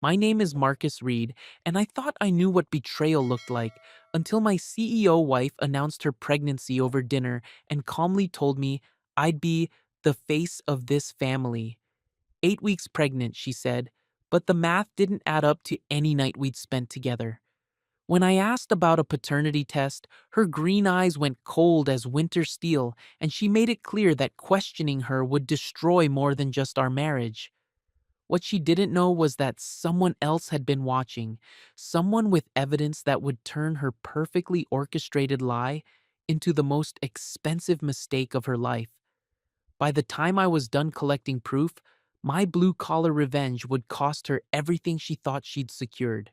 My name is Marcus Reed, and I thought I knew what betrayal looked like until my CEO wife announced her pregnancy over dinner and calmly told me I'd be the face of this family. 8 weeks pregnant, she said, but the math didn't add up to any night we'd spent together. When I asked about a paternity test, her green eyes went cold as winter steel, and she made it clear that questioning her would destroy more than just our marriage. What she didn't know was that someone else had been watching, someone with evidence that would turn her perfectly orchestrated lie into the most expensive mistake of her life. By the time I was done collecting proof, my blue collar revenge would cost her everything she thought she'd secured.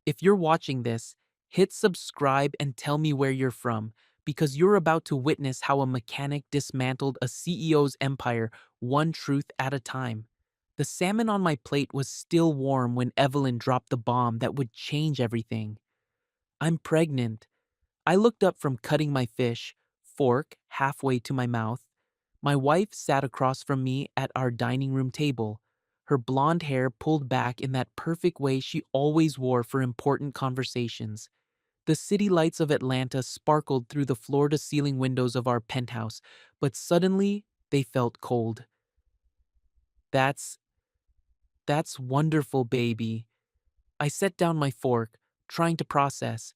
If you're watching this, hit subscribe and tell me where you're from, because you're about to witness how a mechanic dismantled a CEO's empire one truth at a time. The salmon on my plate was still warm when Evelyn dropped the bomb that would change everything. I'm pregnant. I looked up from cutting my fish, fork halfway to my mouth. My wife sat across from me at our dining room table, her blonde hair pulled back in that perfect way she always wore for important conversations. The city lights of Atlanta sparkled through the floor to ceiling windows of our penthouse, but suddenly they felt cold. That's that's wonderful, baby. I set down my fork, trying to process.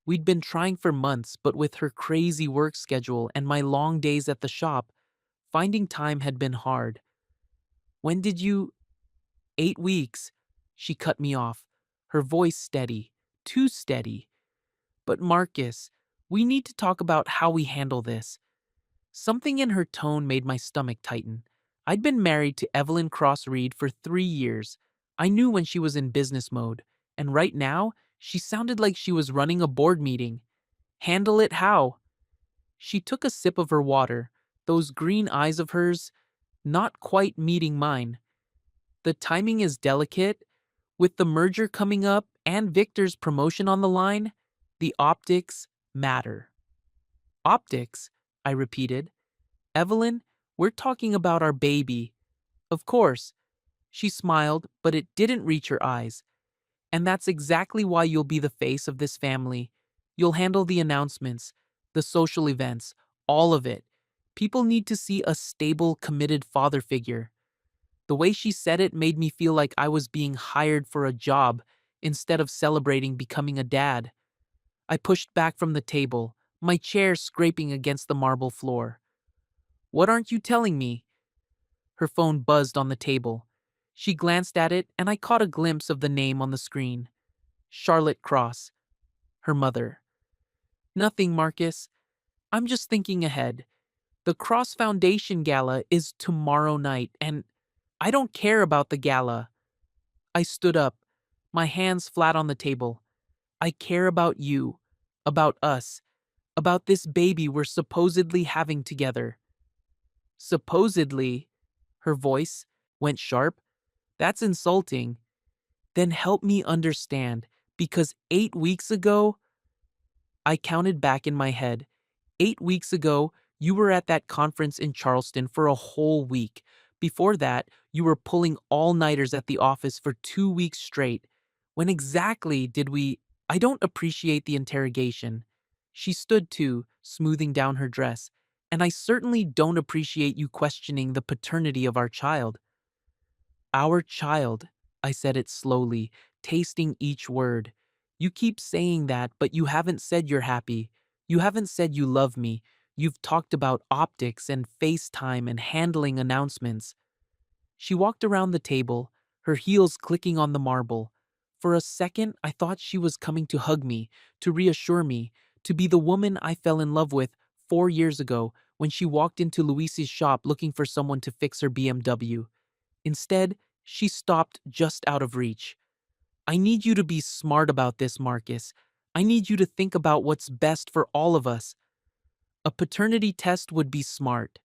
We'd been trying for months, but with her crazy work schedule and my long days at the shop, finding time had been hard. When did you? 8 weeks. She cut me off, her voice steady, too steady. But Marcus, we need to talk about how we handle this. Something in her tone made my stomach tighten. I'd been married to Evelyn Cross Reed for 3 years. I knew when she was in business mode, and right now, she sounded like she was running a board meeting. Handle it how? She took a sip of her water, those green eyes of hers not quite meeting mine. The timing is delicate. With the merger coming up and Victor's promotion on the line, the optics matter. Optics? I repeated. Evelyn, we're talking about our baby. Of course. She smiled, but it didn't reach her eyes. And that's exactly why you'll be the face of this family. You'll handle the announcements, the social events, all of it. People need to see a stable, committed father figure. The way she said it made me feel like I was being hired for a job instead of celebrating becoming a dad. I pushed back from the table, my chair scraping against the marble floor. What aren't you telling me? Her phone buzzed on the table. She glanced at it, and I caught a glimpse of the name on the screen. Charlotte Cross, her mother. Nothing, Marcus. I'm just thinking ahead. The Cross Foundation Gala is tomorrow night, and I don't care about the gala. I stood up, my hands flat on the table. I care about you, about us, about this baby we're supposedly having together. Supposedly, her voice went sharp. That's insulting. Then help me understand, because 8 weeks ago, I counted back in my head. 8 weeks ago, you were at that conference in Charleston for a whole week. Before that, you were pulling all-nighters at the office for 2 weeks straight. When exactly did we? I don't appreciate the interrogation. She stood too, smoothing down her dress. And I certainly don't appreciate you questioning the paternity of our child. Our child, I said it slowly, tasting each word. You keep saying that, but you haven't said you're happy. You haven't said you love me. You've talked about optics and FaceTime and handling announcements. She walked around the table, her heels clicking on the marble. For a second, I thought she was coming to hug me, to reassure me, to be the woman I fell in love with 4 years ago when she walked into Luis's shop looking for someone to fix her BMW. Instead, she stopped just out of reach. I need you to be smart about this, Marcus. I need you to think about what's best for all of us. A paternity test would be smart.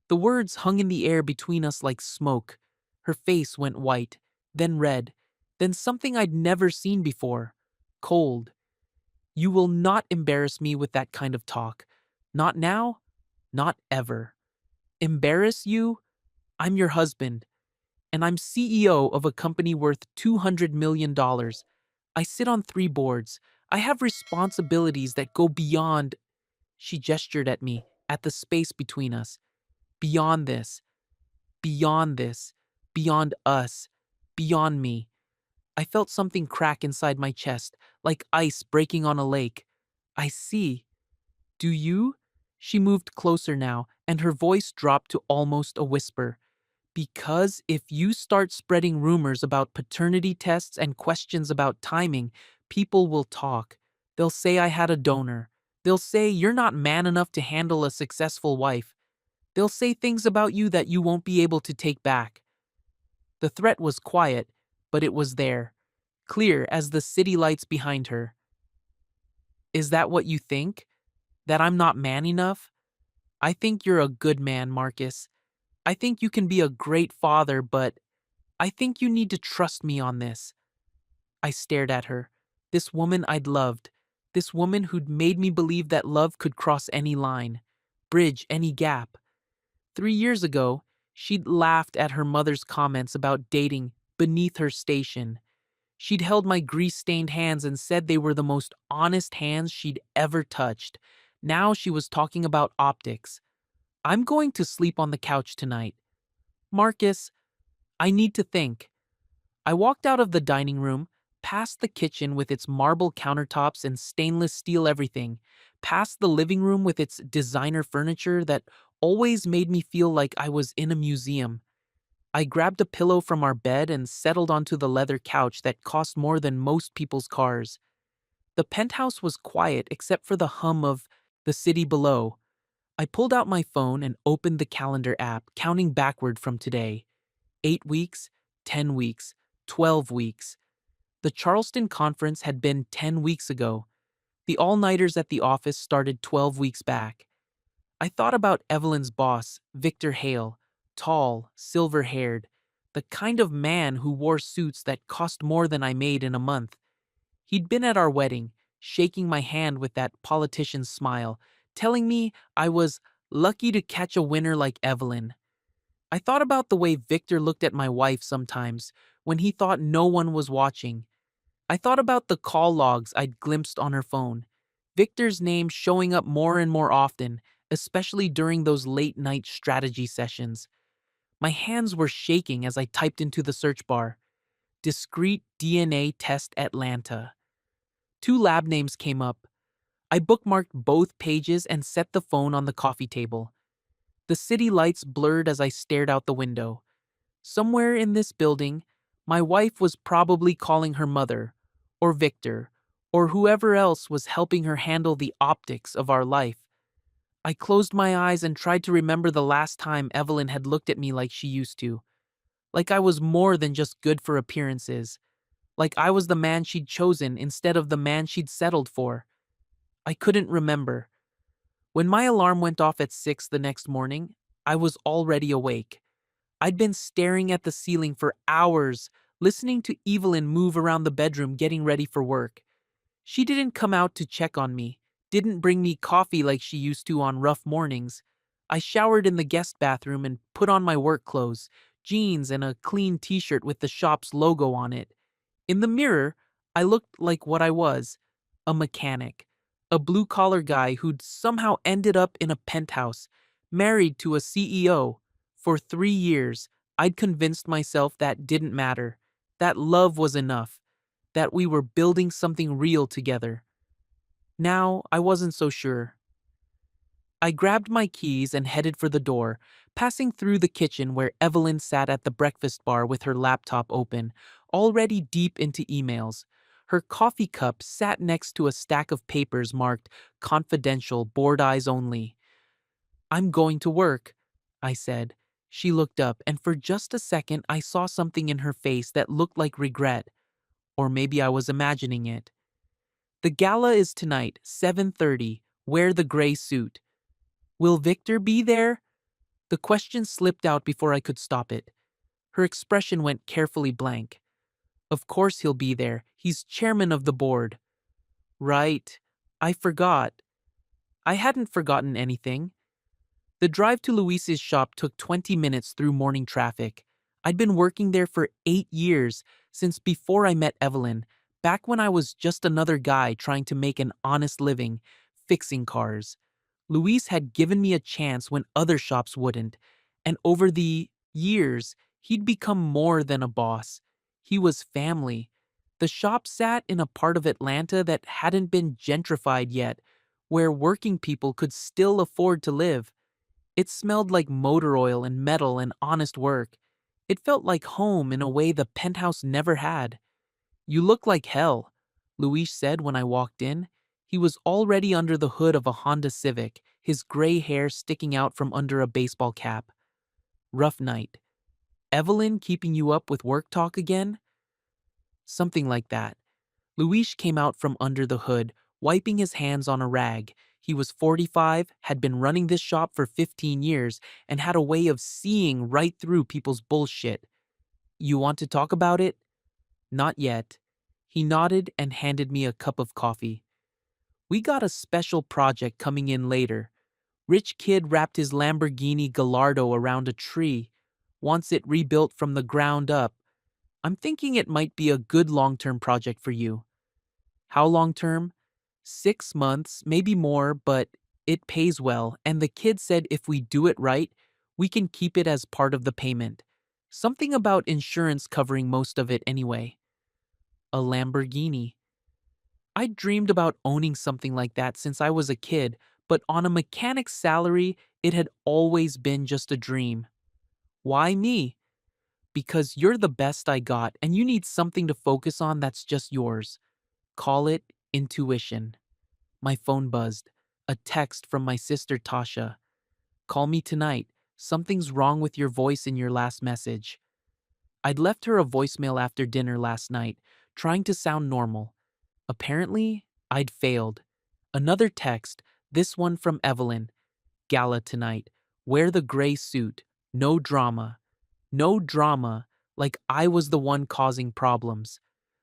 The words hung in the air between us like smoke. Her face went white, then red, then something I'd never seen before. Cold. You will not embarrass me with that kind of talk. Not now, not ever. Embarrass you? I'm your husband. and I'm CEO of a company worth $200 million. I sit on 3 boards. I have responsibilities that go beyond. She gestured at me, at the space between us. Beyond this, beyond this, beyond us, beyond me. I felt something crack inside my chest, like ice breaking on a lake. I see. Do you? She moved closer now, and her voice dropped to almost a whisper. Because if you start spreading rumors about paternity tests and questions about timing, people will talk. They'll say I had a donor. They'll say you're not man enough to handle a successful wife. They'll say things about you that you won't be able to take back. The threat was quiet, but it was there, clear as the city lights behind her. Is that what you think? That I'm not man enough? I think you're a good man, Marcus. I think you can be a great father, but I think you need to trust me on this. I stared at her. This woman I'd loved. This woman who'd made me believe that love could cross any line, bridge any gap. 3 years ago, she'd laughed at her mother's comments about dating beneath her station. She'd held my grease-stained hands and said they were the most honest hands she'd ever touched. Now she was talking about optics. I'm going to sleep on the couch tonight. Marcus, I need to think. I walked out of the dining room, past the kitchen with its marble countertops and stainless steel everything, past the living room with its designer furniture that always made me feel like I was in a museum. I grabbed a pillow from our bed and settled onto the leather couch that cost more than most people's cars. The penthouse was quiet except for the hum of the city below. I pulled out my phone and opened the calendar app, counting backward from today. 8 weeks, 10 weeks, 12 weeks. The Charleston conference had been 10 weeks ago. The all-nighters at the office started 12 weeks back. I thought about Evelyn's boss, Victor Hale, tall, silver-haired, the kind of man who wore suits that cost more than I made in a month. He'd been at our wedding, shaking my hand with that politician's smile, telling me I was lucky to catch a winner like Evelyn. I thought about the way Victor looked at my wife sometimes when he thought no one was watching. I thought about the call logs I'd glimpsed on her phone. Victor's name showing up more and more often, especially during those late-night strategy sessions. My hands were shaking as I typed into the search bar. Discrete DNA Test Atlanta. 2 lab names came up. I bookmarked both pages and set the phone on the coffee table. The city lights blurred as I stared out the window. Somewhere in this building, my wife was probably calling her mother, or Victor, or whoever else was helping her handle the optics of our life. I closed my eyes and tried to remember the last time Evelyn had looked at me like she used to. Like I was more than just good for appearances. Like I was the man she'd chosen instead of the man she'd settled for. I couldn't remember. When my alarm went off at 6 the next morning, I was already awake. I'd been staring at the ceiling for hours, listening to Evelyn move around the bedroom getting ready for work. She didn't come out to check on me, didn't bring me coffee like she used to on rough mornings. I showered in the guest bathroom and put on my work clothes, jeans and a clean t-shirt with the shop's logo on it. In the mirror, I looked like what I was, a mechanic, a blue-collar guy who'd somehow ended up in a penthouse, married to a CEO. For 3 years, I'd convinced myself that didn't matter, that love was enough, that we were building something real together. Now, I wasn't so sure. I grabbed my keys and headed for the door, passing through the kitchen where Evelyn sat at the breakfast bar with her laptop open, already deep into emails. Her coffee cup sat next to a stack of papers marked "Confidential, Board Eyes Only." "I'm going to work," I said. She looked up, and for just a second I saw something in her face that looked like regret. Or maybe I was imagining it. "The gala is tonight, 7:30. Wear the gray suit." "Will Victor be there?" The question slipped out before I could stop it. Her expression went carefully blank. "Of course he'll be there. He's chairman of the board." "Right. I forgot." I hadn't forgotten anything. The drive to Luis's shop took 20 minutes through morning traffic. I'd been working there for 8 years, since before I met Evelyn, back when I was just another guy trying to make an honest living, fixing cars. Luis had given me a chance when other shops wouldn't, and over the years, he'd become more than a boss. He was family. The shop sat in a part of Atlanta that hadn't been gentrified yet, where working people could still afford to live. It smelled like motor oil and metal and honest work. It felt like home in a way the penthouse never had. "You look like hell," Luis said when I walked in. He was already under the hood of a Honda Civic, his gray hair sticking out from under a baseball cap. "Rough night. Evelyn keeping you up with work talk again?" Something like that. Luis came out from under the hood, wiping his hands on a rag. He was 45, had been running this shop for 15 years, and had a way of seeing right through people's bullshit. "You want to talk about it?" "Not yet." He nodded and handed me a cup of coffee. "We got a special project coming in later. Rich kid wrapped his Lamborghini Gallardo around a tree. Wants it rebuilt from the ground up. I'm thinking it might be a good long-term project for you." "How long-term?" 6 months, maybe more, but it pays well, and the kid said if we do it right, we can keep it as part of the payment. Something about insurance covering most of it anyway. A Lamborghini. I dreamed about owning something like that since I was a kid, but on a mechanic's salary, it had always been just a dream. "Why me?" "Because you're the best I got, and you need something to focus on that's just yours. Call it intuition." My phone buzzed. A text from my sister Tasha. "Call me tonight. Something's wrong with your voice in your last message." I'd left her a voicemail after dinner last night, trying to sound normal. Apparently, I'd failed. Another text, this one from Evelyn. "Gala tonight. Wear the gray suit. No drama." No drama, like I was the one causing problems.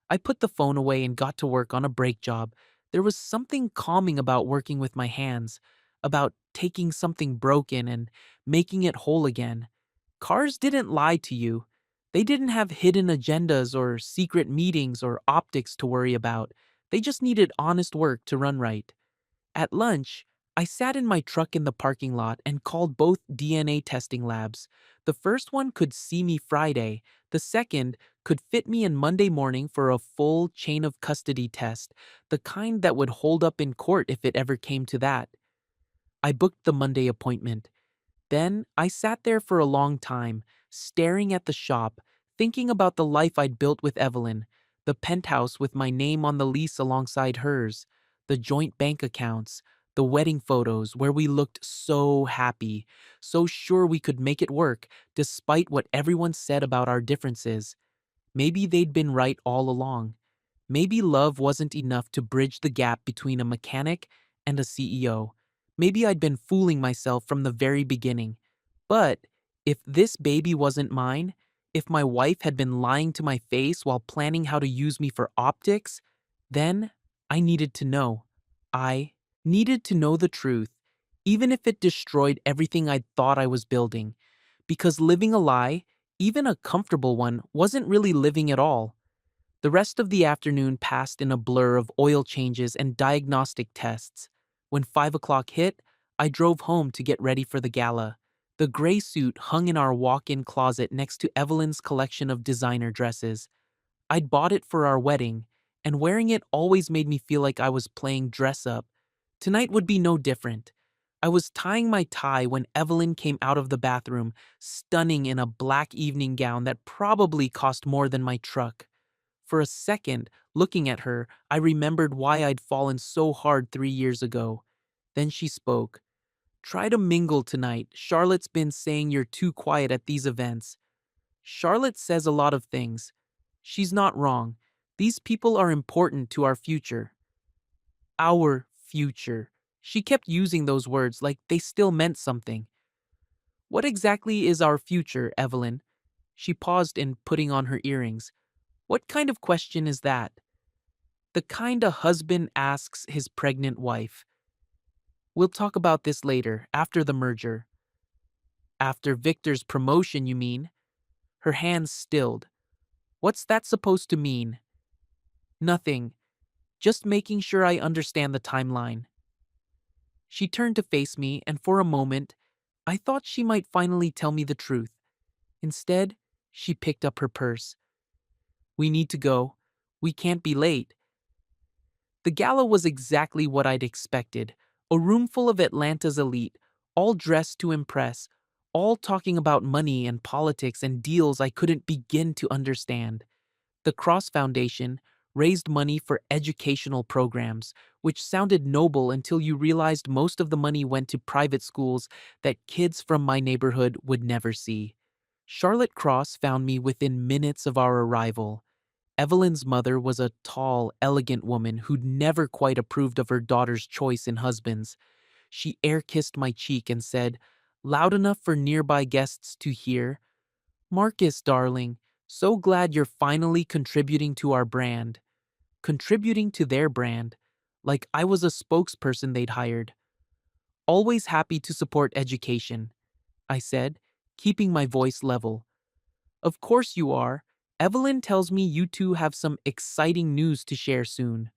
I put the phone away and got to work on a brake job. There was something calming about working with my hands, about taking something broken and making it whole again. Cars didn't lie to you. They didn't have hidden agendas or secret meetings or optics to worry about. They just needed honest work to run right. At lunch, I sat in my truck in the parking lot and called both DNA testing labs. The first one could see me Friday. The second could fit me in Monday morning for a full chain of custody test, the kind that would hold up in court if it ever came to that. I booked the Monday appointment. Then I sat there for a long time, staring at the shop, thinking about the life I'd built with Evelyn, the penthouse with my name on the lease alongside hers, the joint bank accounts, the wedding photos where we looked so happy, so sure we could make it work despite what everyone said about our differences. Maybe they'd been right all along. Maybe love wasn't enough to bridge the gap between a mechanic and a CEO. Maybe I'd been fooling myself from the very beginning. But if this baby wasn't mine, if my wife had been lying to my face while planning how to use me for optics, then I needed to know. I needed to know the truth, even if it destroyed everything I'd thought I was building. Because living a lie, even a comfortable one, wasn't really living at all. The rest of the afternoon passed in a blur of oil changes and diagnostic tests. When 5 o'clock hit, I drove home to get ready for the gala. The gray suit hung in our walk-in closet next to Evelyn's collection of designer dresses. I'd bought it for our wedding, and wearing it always made me feel like I was playing dress up. Tonight would be no different. I was tying my tie when Evelyn came out of the bathroom, stunning in a black evening gown that probably cost more than my truck. For a second, looking at her, I remembered why I'd fallen so hard 3 years ago. Then she spoke. "Try to mingle tonight. Charlotte's been saying you're too quiet at these events." Charlotte says a lot of things. She's not wrong. These people are important to our future. Our future. She kept using those words like they still meant something. "What exactly is our future, Evelyn?" She paused in putting on her earrings. "What kind of question is that?" "The kind a husband asks his pregnant wife." "We'll talk about this later, after the merger." "After Victor's promotion, you mean?" Her hands stilled. What's that supposed to mean? Nothing. Just making sure I understand the timeline. She turned to face me, and for a moment, I thought she might finally tell me the truth. Instead, she picked up her purse. We need to go. We can't be late. The gala was exactly what I'd expected. A room full of Atlanta's elite, all dressed to impress, all talking about money and politics and deals I couldn't begin to understand. The Cross Foundation raised money for educational programs, which sounded noble until you realized most of the money went to private schools that kids from my neighborhood would never see. Charlotte Cross found me within minutes of our arrival. Evelyn's mother was a tall, elegant woman who'd never quite approved of her daughter's choice in husbands. She air-kissed my cheek and said, loud enough for nearby guests to hear, Marcus, darling, so glad you're finally contributing to our brand. Contributing to their brand, like I was a spokesperson they'd hired. Always happy to support education, I said, keeping my voice level. Of course you are. Evelyn tells me you two have some exciting news to share soon.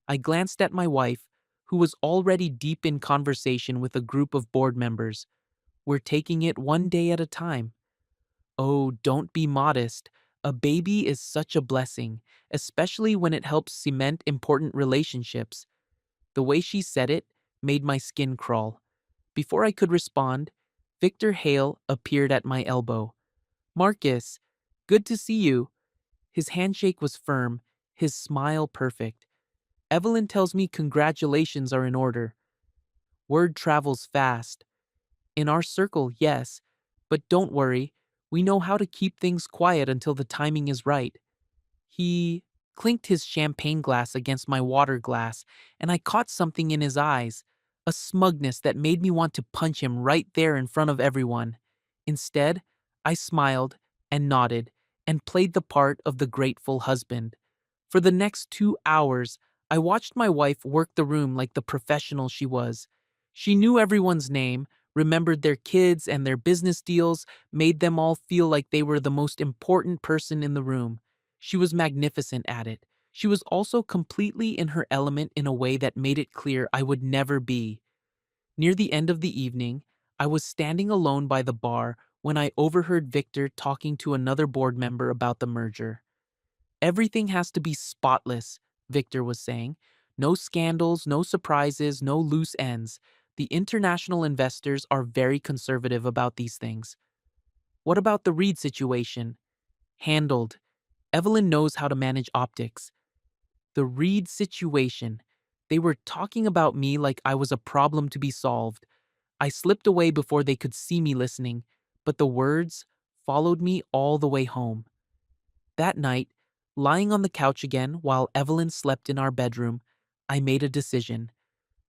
I glanced at my wife, who was already deep in conversation with a group of board members. We're taking it one day at a time. Oh, don't be modest. A baby is such a blessing, especially when it helps cement important relationships. The way she said it made my skin crawl. Before I could respond, Victor Hale appeared at my elbow. Marcus, good to see you. His handshake was firm, his smile perfect. Evelyn tells me congratulations are in order. Word travels fast. In our circle, yes, but don't worry, we know how to keep things quiet until the timing is right. He clinked his champagne glass against my water glass, and I caught something in his eyes, a smugness that made me want to punch him right there in front of everyone. Instead, I smiled and nodded and played the part of the grateful husband. For the next 2 hours, I watched my wife work the room like the professional she was. She knew everyone's name, remembered their kids and their business deals, made them all feel like they were the most important person in the room. She was magnificent at it. She was also completely in her element in a way that made it clear I would never be. Near the end of the evening, I was standing alone by the bar when I overheard Victor talking to another board member about the merger. Everything has to be spotless, Victor was saying. No scandals, no surprises, no loose ends. The international investors are very conservative about these things. What about the Reed situation? Handled. Evelyn knows how to manage optics. The Reed situation. They were talking about me like I was a problem to be solved. I slipped away before they could see me listening, but the words followed me all the way home. That night, lying on the couch again while Evelyn slept in our bedroom, I made a decision.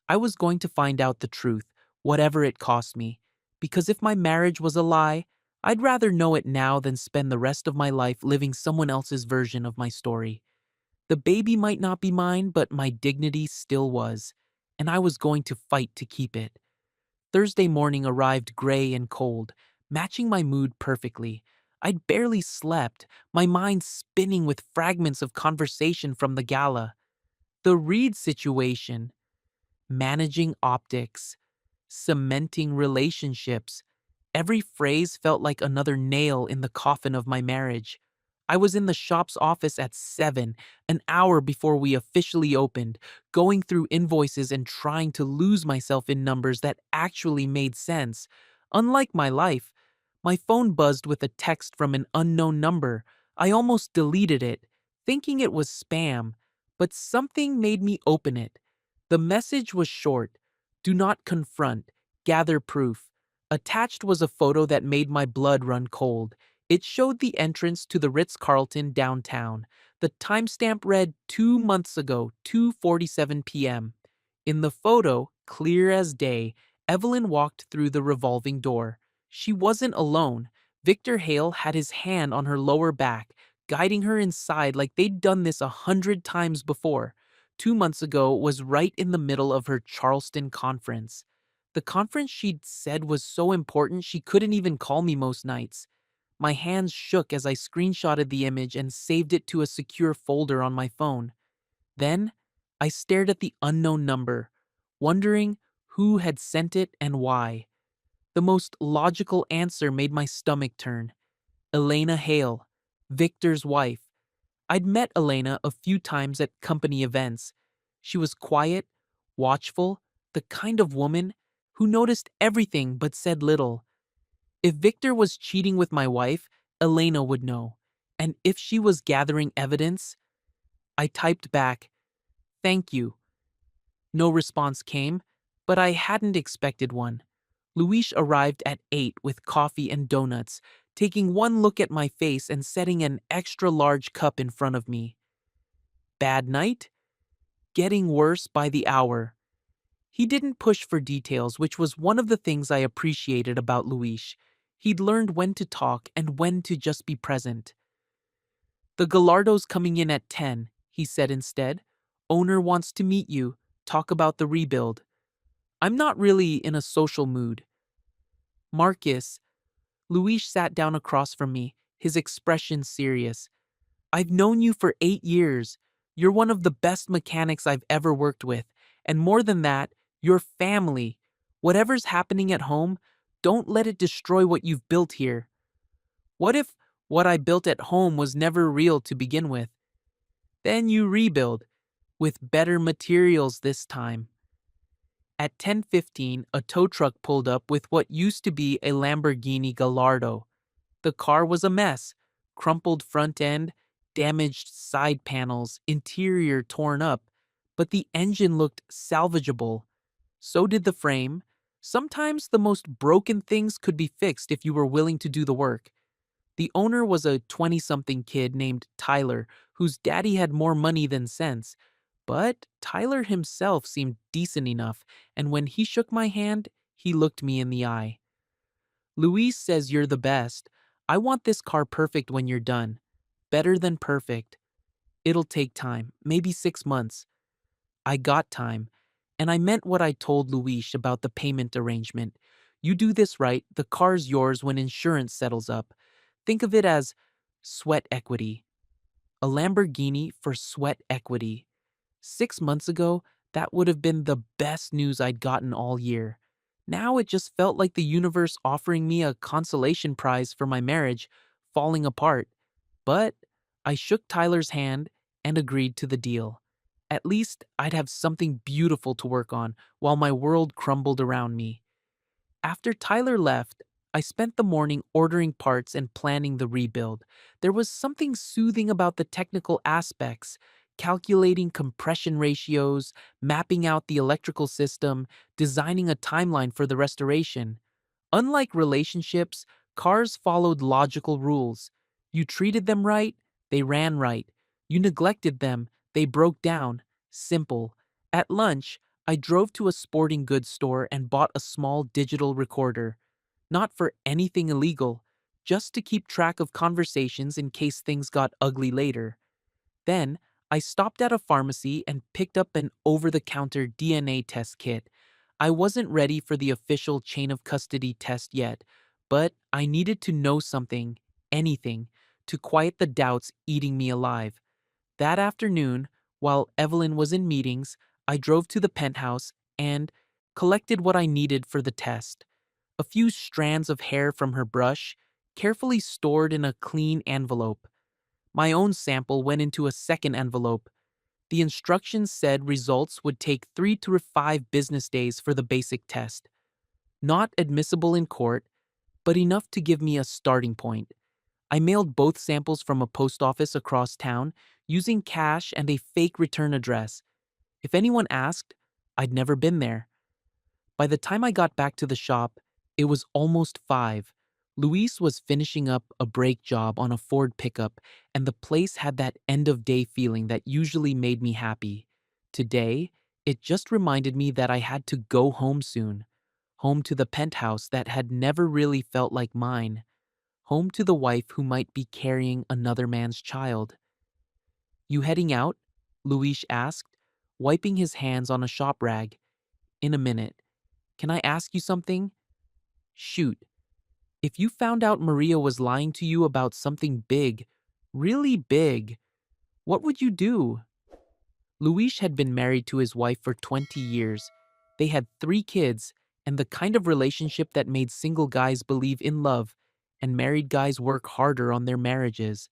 I was going to find out the truth, whatever it cost me, because if my marriage was a lie, I'd rather know it now than spend the rest of my life living someone else's version of my story. The baby might not be mine, but my dignity still was, and I was going to fight to keep it. Thursday morning arrived gray and cold, matching my mood perfectly. I'd barely slept, my mind spinning with fragments of conversation from the gala. The Reed situation, managing optics, cementing relationships. Every phrase felt like another nail in the coffin of my marriage. I was in the shop's office at 7, an hour before we officially opened, going through invoices and trying to lose myself in numbers that actually made sense. Unlike my life, my phone buzzed with a text from an unknown number. I almost deleted it, thinking it was spam, but something made me open it. The message was short: do not confront, gather proof. Attached was a photo that made my blood run cold. It showed the entrance to the Ritz-Carlton downtown. The timestamp read 2 months ago, 2:47 p.m. In the photo, clear as day, Evelyn walked through the revolving door. She wasn't alone. Victor Hale had his hand on her lower back, guiding her inside like they'd done this 100 times before. 2 months ago was right in the middle of her Charleston conference. The conference she'd said was so important she couldn't even call me most nights. My hands shook as I screenshotted the image and saved it to a secure folder on my phone. Then, I stared at the unknown number, wondering who had sent it and why. The most logical answer made my stomach turn. Elena Hale, Victor's wife. I'd met Elena a few times at company events. She was quiet, watchful, the kind of woman who noticed everything but said little. If Victor was cheating with my wife, Elena would know. And if she was gathering evidence, I typed back, "Thank you." No response came, but I hadn't expected one. Luis arrived at 8 with coffee and donuts, taking one look at my face and setting an extra large cup in front of me. Bad night? Getting worse by the hour. He didn't push for details, which was one of the things I appreciated about Luis. He'd learned when to talk and when to just be present. "The Gallardo's coming in at 10, he said instead. "Owner wants to meet you, talk about the rebuild." I'm not really in a social mood. "Marcus." Luis sat down across from me, his expression serious. "I've known you for 8 years. You're one of the best mechanics I've ever worked with. And more than that, you're family. Whatever's happening at home, don't let it destroy what you've built here." What if what I built at home was never real to begin with? Then you rebuild, with better materials this time. At 10:15, a tow truck pulled up with what used to be a Lamborghini Gallardo. The car was a mess: crumpled front end, damaged side panels, interior torn up, but the engine looked salvageable. So did the frame. Sometimes the most broken things could be fixed if you were willing to do the work. The owner was a 20-something kid named Tyler, whose daddy had more money than sense. But Tyler himself seemed decent enough, and when he shook my hand, he looked me in the eye. "Luis says you're the best. I want this car perfect when you're done. Better than perfect. It'll take time, maybe 6 months." I got time, and I meant what I told Luis about the payment arrangement. You do this right, the car's yours when insurance settles up. Think of it as sweat equity. A Lamborghini for sweat equity. 6 months ago, that would have been the best news I'd gotten all year. Now it just felt like the universe offering me a consolation prize for my marriage falling apart. But I shook Tyler's hand and agreed to the deal. At least I'd have something beautiful to work on while my world crumbled around me. After Tyler left, I spent the morning ordering parts and planning the rebuild. There was something soothing about the technical aspects: calculating compression ratios, mapping out the electrical system, designing a timeline for the restoration. Unlike relationships, cars followed logical rules. You treated them right, they ran right. You neglected them, they broke down. Simple. At lunch, I drove to a sporting goods store and bought a small digital recorder. Not for anything illegal, just to keep track of conversations in case things got ugly later. Then, I stopped at a pharmacy and picked up an over-the-counter DNA test kit. I wasn't ready for the official chain of custody test yet, but I needed to know something, anything, to quiet the doubts eating me alive. That afternoon, while Evelyn was in meetings, I drove to the penthouse and collected what I needed for the test. A few strands of hair from her brush, carefully stored in a clean envelope. My own sample went into a second envelope. The instructions said results would take 3 to 5 business days for the basic test. Not admissible in court, but enough to give me a starting point. I mailed both samples from a post office across town using cash and a fake return address. If anyone asked, I'd never been there. By the time I got back to the shop, it was almost 5. Luis was finishing up a brake job on a Ford pickup, and the place had that end-of-day feeling that usually made me happy. Today, it just reminded me that I had to go home soon. Home to the penthouse that had never really felt like mine. Home to the wife who might be carrying another man's child. "You heading out?" Luis asked, wiping his hands on a shop rag. "In a minute. Can I ask you something?" "Shoot." If you found out Maria was lying to you about something big, really big, what would you do? Luis had been married to his wife for 20 years. They had 3 kids, and the kind of relationship that made single guys believe in love and married guys work harder on their marriages.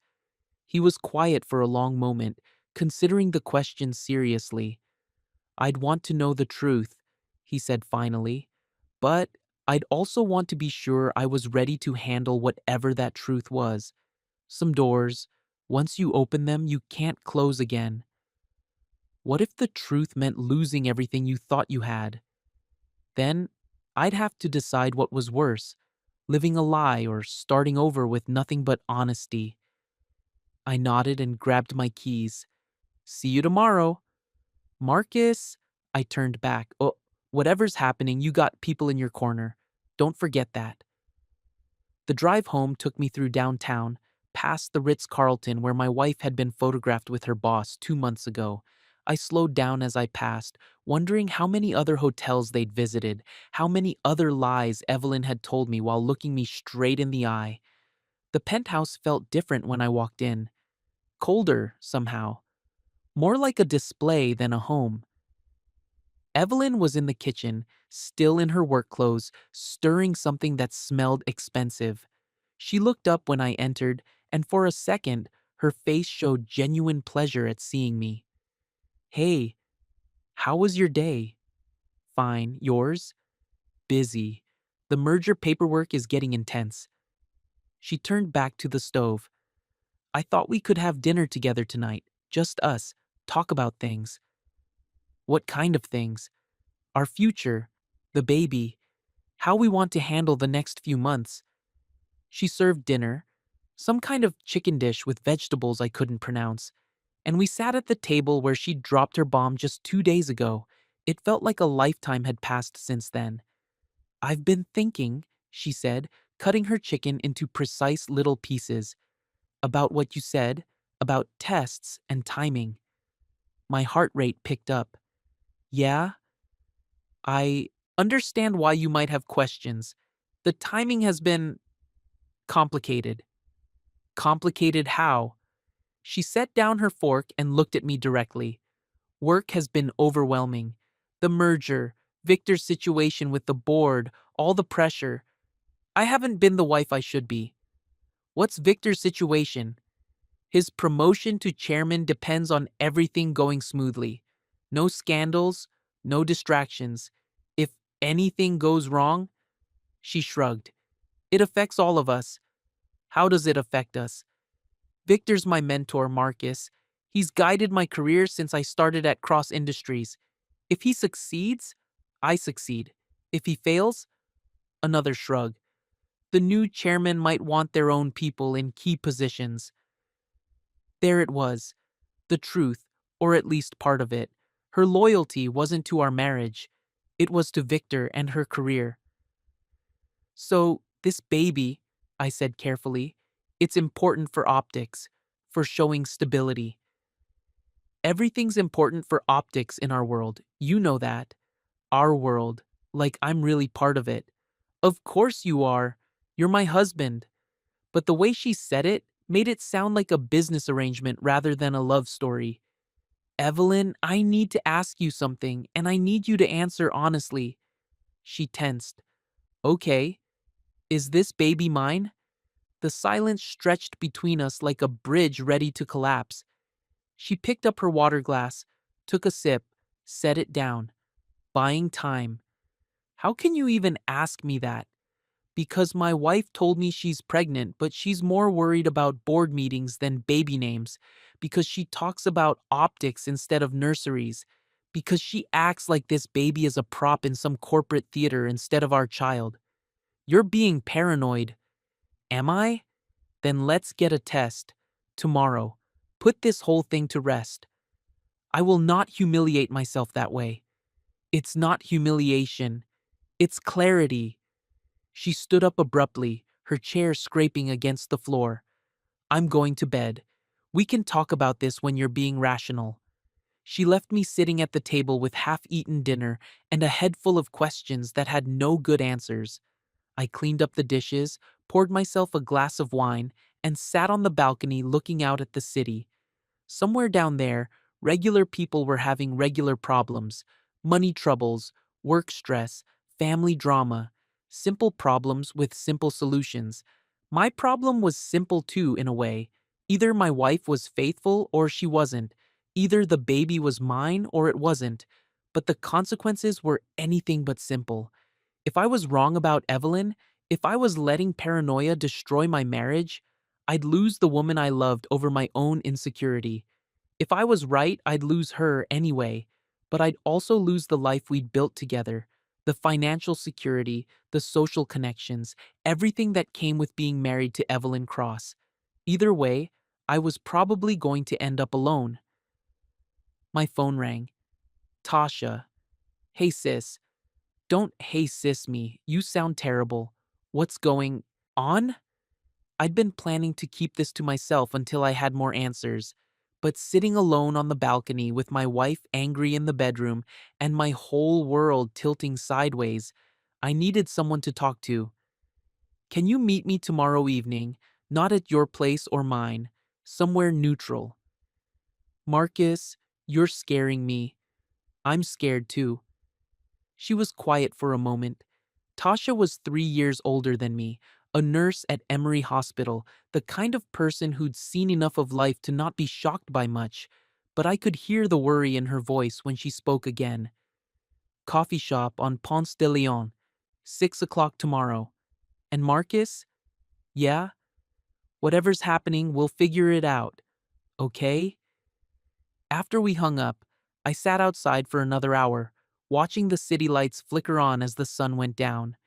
He was quiet for a long moment, considering the question seriously. "I'd want to know the truth," he said finally, "but I'd also want to be sure I was ready to handle whatever that truth was. Some doors, once you open them, you can't close again. What if the truth meant losing everything you thought you had? Then I'd have to decide what was worse, living a lie or starting over with nothing but honesty." I nodded and grabbed my keys. "See you tomorrow." "Marcus," I turned back. "Oh, whatever's happening, you got people in your corner. Don't forget that." The drive home took me through downtown, past the Ritz-Carlton where my wife had been photographed with her boss 2 months ago. I slowed down as I passed, wondering how many other hotels they'd visited, how many other lies Evelyn had told me while looking me straight in the eye. The penthouse felt different when I walked in. Colder, somehow. More like a display than a home. Evelyn was in the kitchen, still in her work clothes, stirring something that smelled expensive. She looked up when I entered, and for a second, her face showed genuine pleasure at seeing me. "Hey, how was your day?" "Fine. Yours?" "Busy. The merger paperwork is getting intense." She turned back to the stove. "I thought we could have dinner together tonight, just us, talk about things." "What kind of things?" "Our future, the baby, how we want to handle the next few months." She served dinner, some kind of chicken dish with vegetables I couldn't pronounce, and we sat at the table where she'd dropped her bomb just 2 days ago. It felt like a lifetime had passed since then. "I've been thinking," she said, cutting her chicken into precise little pieces, "about what you said, about tests and timing." My heart rate picked up. "Yeah? I understand why you might have questions. The timing has been complicated." "Complicated how?" She set down her fork and looked at me directly. "Work has been overwhelming. The merger, Victor's situation with the board, all the pressure. I haven't been the wife I should be." "What's Victor's situation?" "His promotion to chairman depends on everything going smoothly. No scandals, no distractions. If anything goes wrong," she shrugged, "it affects all of us." "How does it affect us?" "Victor's my mentor, Marcus. He's guided my career since I started at Cross Industries. If he succeeds, I succeed. If he fails," another shrug, "the new chairman might want their own people in key positions." There it was, the truth, or at least part of it. Her loyalty wasn't to our marriage. It was to Victor and her career. "So, this baby," I said carefully, "it's important for optics, for showing stability." "Everything's important for optics in our world. You know that. Our world. Like I'm really part of it." "Of course you are. You're my husband." But the way she said it made it sound like a business arrangement rather than a love story. "Evelyn, I need to ask you something, and I need you to answer honestly." She tensed. "Okay. Is this baby mine?" The silence stretched between us like a bridge ready to collapse. She picked up her water glass, took a sip, set it down. "Buying time." "How can you even ask me that?" "Because my wife told me she's pregnant, but she's more worried about board meetings than baby names. Because she talks about optics instead of nurseries. Because she acts like this baby is a prop in some corporate theater instead of our child." "You're being paranoid." "Am I? Then let's get a test. Tomorrow. Put this whole thing to rest." "I will not humiliate myself that way." "It's not humiliation. It's clarity." She stood up abruptly, her chair scraping against the floor. "I'm going to bed. We can talk about this when you're being rational." She left me sitting at the table with half-eaten dinner and a head full of questions that had no good answers. I cleaned up the dishes, poured myself a glass of wine, and sat on the balcony looking out at the city. Somewhere down there, regular people were having regular problems: money troubles, work stress, family drama, simple problems with simple solutions. My problem was simple too, in a way. Either my wife was faithful or she wasn't. Either the baby was mine or it wasn't. But the consequences were anything but simple. If I was wrong about Evelyn, if I was letting paranoia destroy my marriage, I'd lose the woman I loved over my own insecurity. If I was right, I'd lose her anyway, but I'd also lose the life we'd built together, the financial security, the social connections, everything that came with being married to Evelyn Cross. Either way, I was probably going to end up alone. My phone rang. Tasha. Hey sis. Don't hey sis me, you sound terrible. What's going on? I'd been planning to keep this to myself until I had more answers, but sitting alone on the balcony with my wife angry in the bedroom and my whole world tilting sideways, I needed someone to talk to. Can you meet me tomorrow evening, not at your place or mine, somewhere neutral? Marcus, you're scaring me. I'm scared too. She was quiet for a moment. Tasha was 3 years older than me, a nurse at Emory Hospital, the kind of person who'd seen enough of life to not be shocked by much, but I could hear the worry in her voice when she spoke again. Coffee shop on Ponce de Leon, 6 o'clock tomorrow. And Marcus? Yeah? Whatever's happening, we'll figure it out, okay? After we hung up, I sat outside for another hour, watching the city lights flicker on as the sun went down.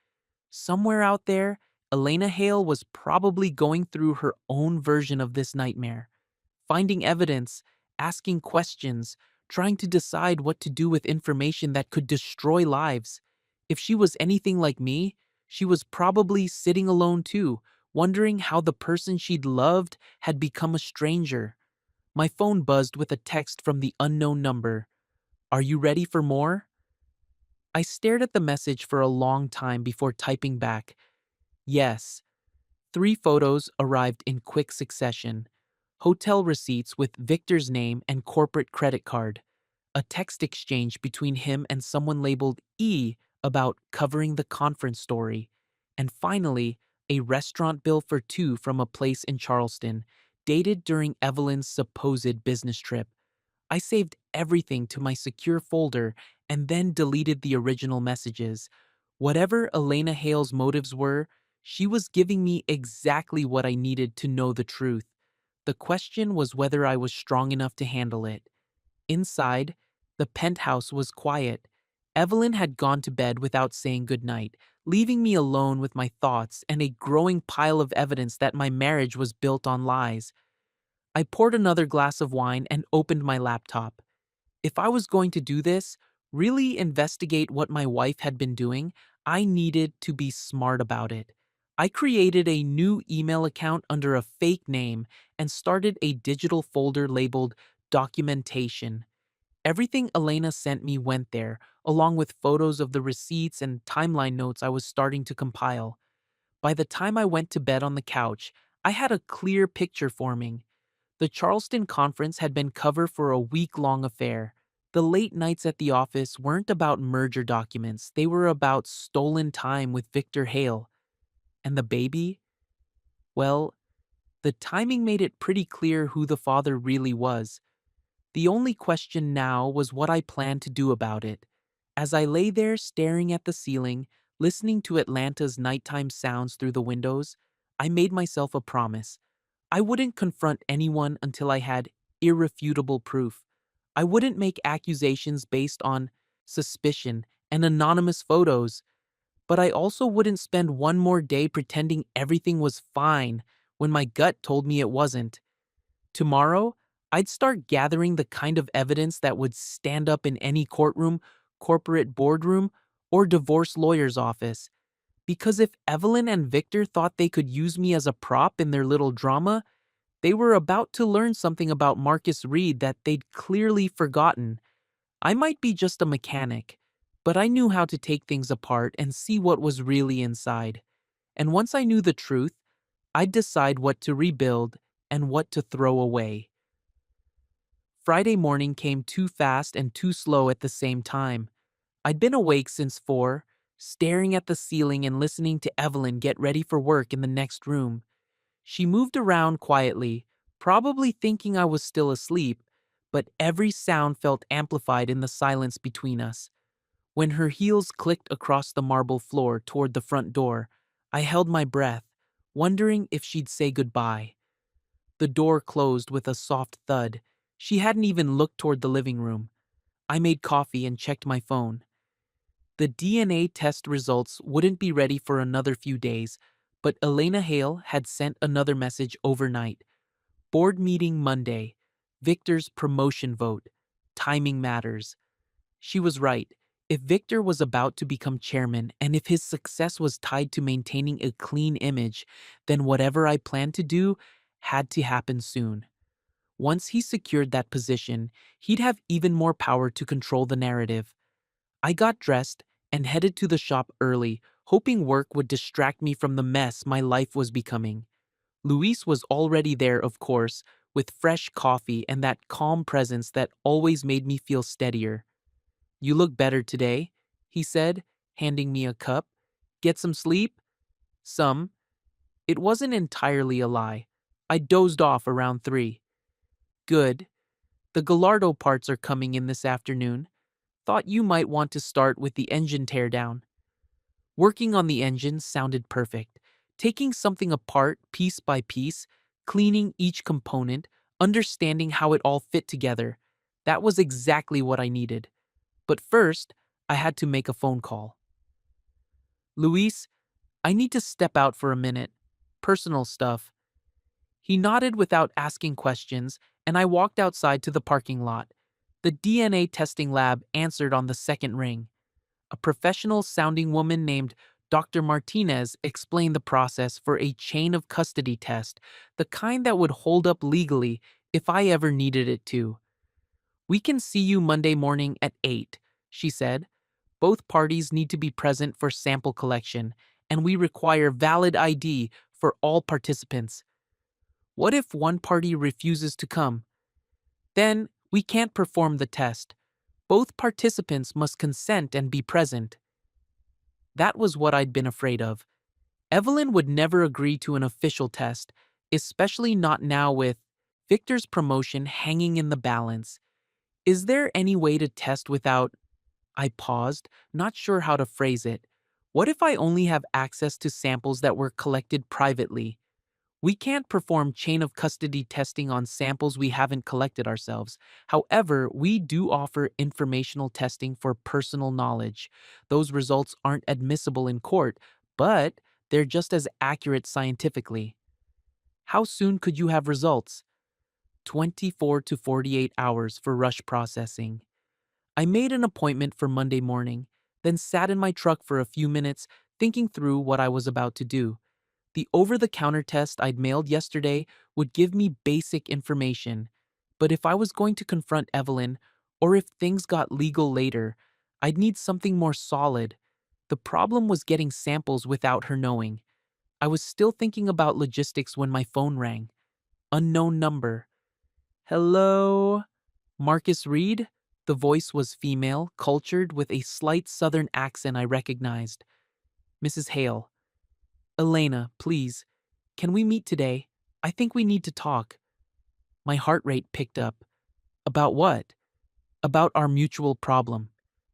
Somewhere out there, Elena Hale was probably going through her own version of this nightmare, finding evidence, asking questions, trying to decide what to do with information that could destroy lives. If she was anything like me, she was probably sitting alone too, wondering how the person she'd loved had become a stranger. My phone buzzed with a text from the unknown number. Are you ready for more? I stared at the message for a long time before typing back, yes. 3 photos arrived in quick succession. Hotel receipts with Victor's name and corporate credit card. A text exchange between him and someone labeled E about covering the conference story. And finally, a restaurant bill for 2 from a place in Charleston, dated during Evelyn's supposed business trip. I saved everything to my secure folder and then deleted the original messages. Whatever Elena Hale's motives were, she was giving me exactly what I needed to know the truth. The question was whether I was strong enough to handle it. Inside, the penthouse was quiet. Evelyn had gone to bed without saying goodnight, leaving me alone with my thoughts and a growing pile of evidence that my marriage was built on lies. I poured another glass of wine and opened my laptop. If I was going to do this, really investigate what my wife had been doing, I needed to be smart about it. I created a new email account under a fake name and started a digital folder labeled Documentation. Everything Elena sent me went there, along with photos of the receipts and timeline notes I was starting to compile. By the time I went to bed on the couch, I had a clear picture forming. The Charleston conference had been cover for a week-long affair. The late nights at the office weren't about merger documents, they were about stolen time with Victor Hale. And the baby? Well, the timing made it pretty clear who the father really was. The only question now was what I planned to do about it. As I lay there staring at the ceiling, listening to Atlanta's nighttime sounds through the windows, I made myself a promise. I wouldn't confront anyone until I had irrefutable proof. I wouldn't make accusations based on suspicion and anonymous photos, but I also wouldn't spend one more day pretending everything was fine when my gut told me it wasn't. Tomorrow, I'd start gathering the kind of evidence that would stand up in any courtroom, corporate boardroom, or divorce lawyer's office. Because if Evelyn and Victor thought they could use me as a prop in their little drama, they were about to learn something about Marcus Reed that they'd clearly forgotten. I might be just a mechanic, but I knew how to take things apart and see what was really inside. And once I knew the truth, I'd decide what to rebuild and what to throw away. Friday morning came too fast and too slow at the same time. I'd been awake since 4, staring at the ceiling and listening to Evelyn get ready for work in the next room. She moved around quietly, probably thinking I was still asleep, but every sound felt amplified in the silence between us. When her heels clicked across the marble floor toward the front door, I held my breath, wondering if she'd say goodbye. The door closed with a soft thud. She hadn't even looked toward the living room. I made coffee and checked my phone. The DNA test results wouldn't be ready for another few days, but Elena Hale had sent another message overnight. Board meeting Monday. Victor's promotion vote. Timing matters. She was right. If Victor was about to become chairman and if his success was tied to maintaining a clean image, then whatever I planned to do had to happen soon. Once he secured that position, he'd have even more power to control the narrative. I got dressed and headed to the shop early, hoping work would distract me from the mess my life was becoming. Luis was already there, of course, with fresh coffee and that calm presence that always made me feel steadier. "You look better today," he said, handing me a cup. "Get some sleep?" "Some." It wasn't entirely a lie. I dozed off around 3. "Good. The Gallardo parts are coming in this afternoon. Thought you might want to start with the engine teardown." Working on the engine sounded perfect. Taking something apart piece by piece, cleaning each component, understanding how it all fit together. That was exactly what I needed. But first, I had to make a phone call. "Luis, I need to step out for a minute. Personal stuff." He nodded without asking questions, and I walked outside to the parking lot. The DNA testing lab answered on the second ring. A professional sounding woman named Dr. Martinez explained the process for a chain of custody test, the kind that would hold up legally if I ever needed it to. "We can see you Monday morning at 8, she said. "Both parties need to be present for sample collection, and we require valid ID for all participants." "What if one party refuses to come?" "Then we can't perform the test. Both participants must consent and be present." That was what I'd been afraid of. Evelyn would never agree to an official test, especially not now with Victor's promotion hanging in the balance. Is there any way to test without... I paused, not sure how to phrase it. What if I only have access to samples that were collected privately? We can't perform chain of custody testing on samples we haven't collected ourselves. However, we do offer informational testing for personal knowledge. Those results aren't admissible in court, but they're just as accurate scientifically. How soon could you have results? 24 to 48 hours for rush processing. I made an appointment for Monday morning, then sat in my truck for a few minutes thinking through what I was about to do. The over-the-counter test I'd mailed yesterday would give me basic information, but if I was going to confront Evelyn, or if things got legal later, I'd need something more solid. The problem was getting samples without her knowing. I was still thinking about logistics when my phone rang. Unknown number. "Hello? Marcus Reed?" The voice was female, cultured, with a slight southern accent I recognized. "Mrs. Hale." "Elena, please, can we meet today? I think we need to talk." My heart rate picked up. "About what?" "About our mutual problem.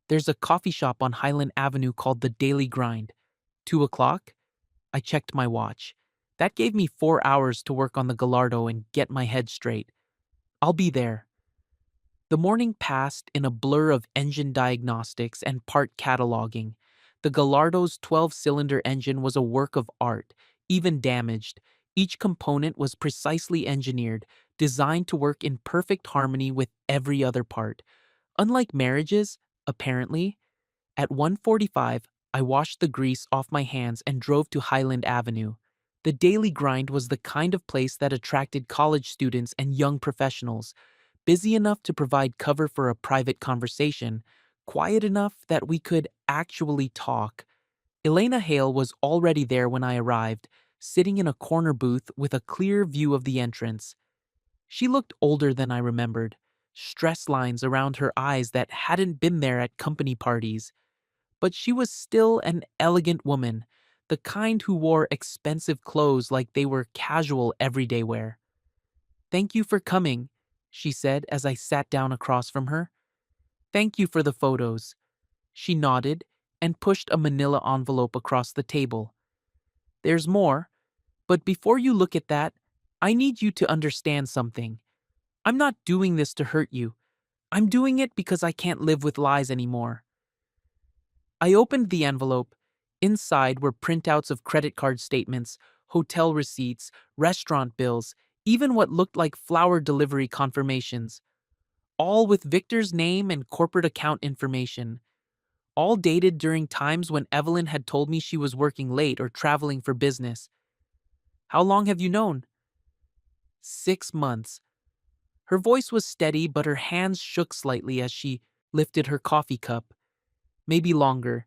There's a coffee shop on Highland Avenue called The Daily Grind. 2 o'clock?" I checked my watch. That gave me 4 hours to work on the Gallardo and get my head straight. "I'll be there." The morning passed in a blur of engine diagnostics and part cataloging. The Gallardo's 12-cylinder engine was a work of art, even damaged. Each component was precisely engineered, designed to work in perfect harmony with every other part. Unlike marriages, apparently, at 1:45, I washed the grease off my hands and drove to Highland Avenue. The Daily Grind was the kind of place that attracted college students and young professionals, busy enough to provide cover for a private conversation, quiet enough that we could actually talk. Elena Hale was already there when I arrived, sitting in a corner booth with a clear view of the entrance. She looked older than I remembered, stress lines around her eyes that hadn't been there at company parties. But she was still an elegant woman, the kind who wore expensive clothes like they were casual everyday wear. "Thank you for coming," she said as I sat down across from her. "Thank you for the photos." She nodded and pushed a manila envelope across the table. "There's more, but before you look at that, I need you to understand something. I'm not doing this to hurt you. I'm doing it because I can't live with lies anymore." I opened the envelope. Inside were printouts of credit card statements, hotel receipts, restaurant bills, even what looked like flower delivery confirmations, all with Victor's name and corporate account information, all dated during times when Evelyn had told me she was working late or traveling for business. "How long have you known?" "6 months." Her voice was steady, but her hands shook slightly as she lifted her coffee cup. "Maybe longer.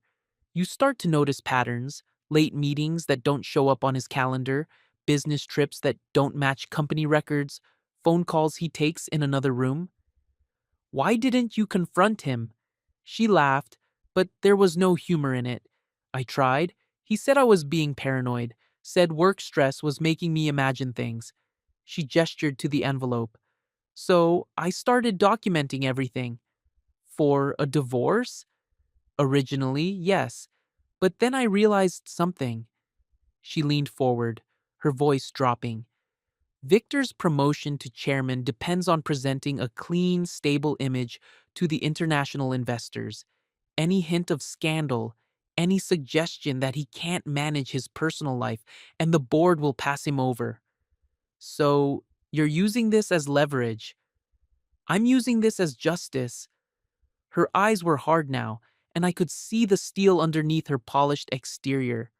You start to notice patterns, late meetings that don't show up on his calendar, business trips that don't match company records, phone calls he takes in another room." "Why didn't you confront him?" She laughed, but there was no humor in it. "I tried. He said I was being paranoid, said work stress was making me imagine things." She gestured to the envelope. "So I started documenting everything." "For a divorce?" "Originally, yes. But then I realized something." She leaned forward, her voice dropping. "Victor's promotion to chairman depends on presenting a clean, stable image to the international investors. Any hint of scandal, any suggestion that he can't manage his personal life, and the board will pass him over." "So, you're using this as leverage?" "I'm using this as justice." Her eyes were hard now, and I could see the steel underneath her polished exterior.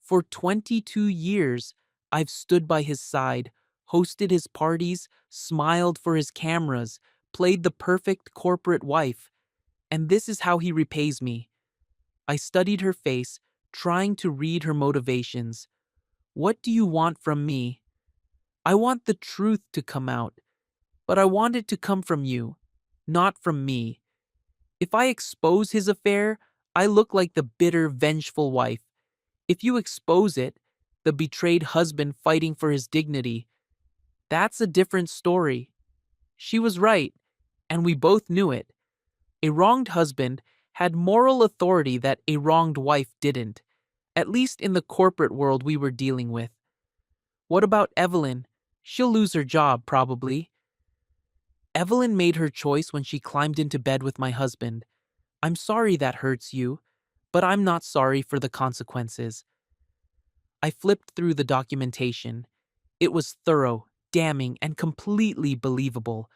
"For 22 years, I've stood by his side, hosted his parties, smiled for his cameras, played the perfect corporate wife. And this is how he repays me." I studied her face, trying to read her motivations. "What do you want from me?" "I want the truth to come out, but I want it to come from you, not from me. If I expose his affair, I look like the bitter, vengeful wife. If you expose it, the betrayed husband fighting for his dignity, that's a different story." She was right, and we both knew it. A wronged husband had moral authority that a wronged wife didn't, at least in the corporate world we were dealing with. "What about Evelyn? She'll lose her job, probably." "Evelyn made her choice when she climbed into bed with my husband. I'm sorry that hurts you, but I'm not sorry for the consequences." I flipped through the documentation. It was thorough, damning, and completely believable.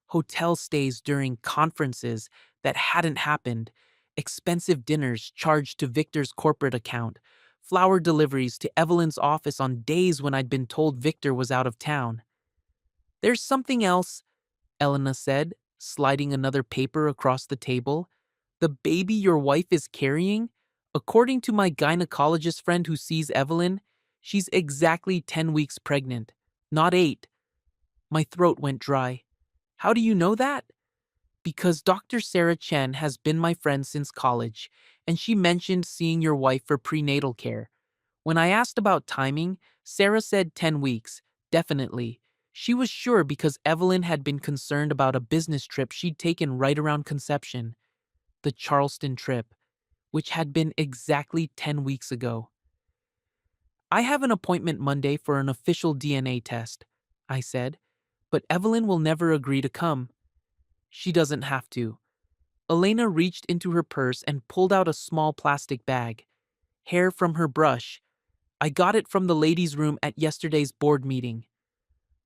Hotel stays during conferences that hadn't happened, expensive dinners charged to Victor's corporate account, flower deliveries to Evelyn's office on days when I'd been told Victor was out of town. "There's something else," Elena said, sliding another paper across the table. "The baby your wife is carrying? According to my gynecologist friend who sees Evelyn, she's exactly 10 weeks pregnant, not 8. My throat went dry. "How do you know that?" "Because Dr. Sarah Chen has been my friend since college, and she mentioned seeing your wife for prenatal care. When I asked about timing, Sarah said 10 weeks, definitely. She was sure because Evelyn had been concerned about a business trip she'd taken right around conception, the Charleston trip, which had been exactly 10 weeks ago." "I have an appointment Monday for an official DNA test," I said, "but Evelyn will never agree to come." "She doesn't have to." Elena reached into her purse and pulled out a small plastic bag. "Hair from her brush. I got it from the ladies' room at yesterday's board meeting."